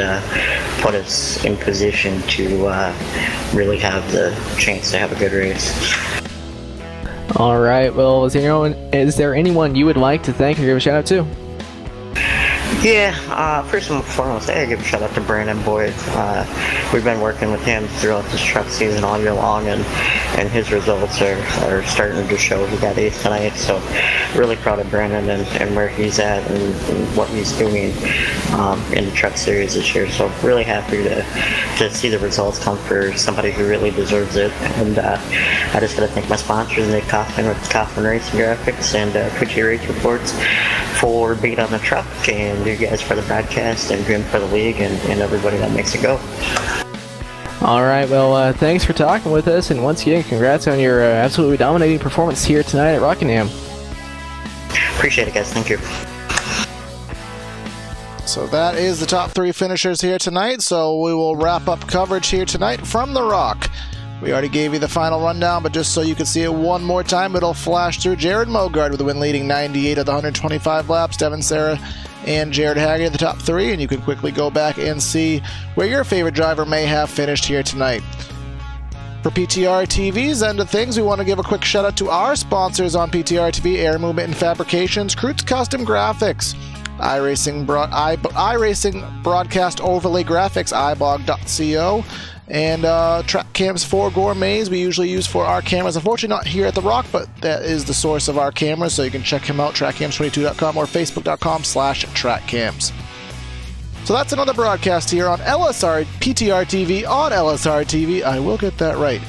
put us in position to really have the chance to have a good race. All right. Well, is there anyone you would like to thank or give a shout out to? Yeah, first and foremost, I gotta give a shout out to Brandon Boyd. We've been working with him throughout this truck season all year long, and his results are starting to show. He got 8th tonight, so really proud of Brandon and where he's at and what he's doing in the truck series this year. So really happy to see the results come for somebody who really deserves it. And I just gotta thank my sponsors, Nick Kaufman with Kaufman Racing Graphics and Kuchi Race Reports, for being on the truck, and you guys for the broadcast, and Grim for the league, and everybody that makes it go. All right, well, thanks for talking with us, and once again, congrats on your absolutely dominating performance here tonight at Rockingham. Appreciate it, guys. Thank you. So that is the top 3 finishers here tonight, so we will wrap up coverage here tonight from the Rock. We already gave you the final rundown, but just so you can see it one more time, it'll flash through. Jared Mogard with the win, leading 98 of the 125 laps. Devin Sarah and Jared Haggard, the top 3, and you can quickly go back and see where your favorite driver may have finished here tonight. For PTR TV's end of things, we want to give a quick shout out to our sponsors on PTR TV: Air Movement and Fabrications, Kreutz Custom Graphics, iRacing Broadcast Overlay Graphics, ibog.co, and TrackCams 4 Gourmets we usually use for our cameras. Unfortunately not here at the Rock, but that is the source of our cameras, so you can check him out, trackcams22.com or facebook.com/trackcams. So that's another broadcast here on PTR TV on LSR TV. I will get that right.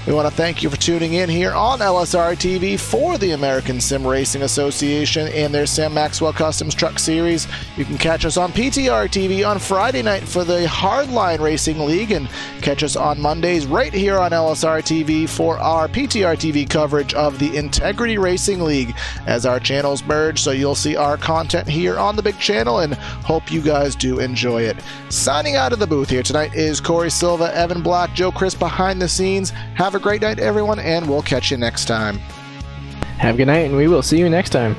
We want to thank you for tuning in here on LSR TV for the American Sim Racing Association and their Sam Maxwell Customs Truck Series. You can catch us on PTR TV on Friday night for the Hardline Racing League, and catch us on Mondays right here on LSR TV for our PTR TV coverage of the Integrity Racing League as our channels merge. So you'll see our content here on the big channel, and hope you guys do enjoy it. Signing out of the booth here tonight is Corey Silva, Evan Black, Joe Chris behind the scenes. Have a great night, everyone, and we'll catch you next time. Have a good night, and we will see you next time.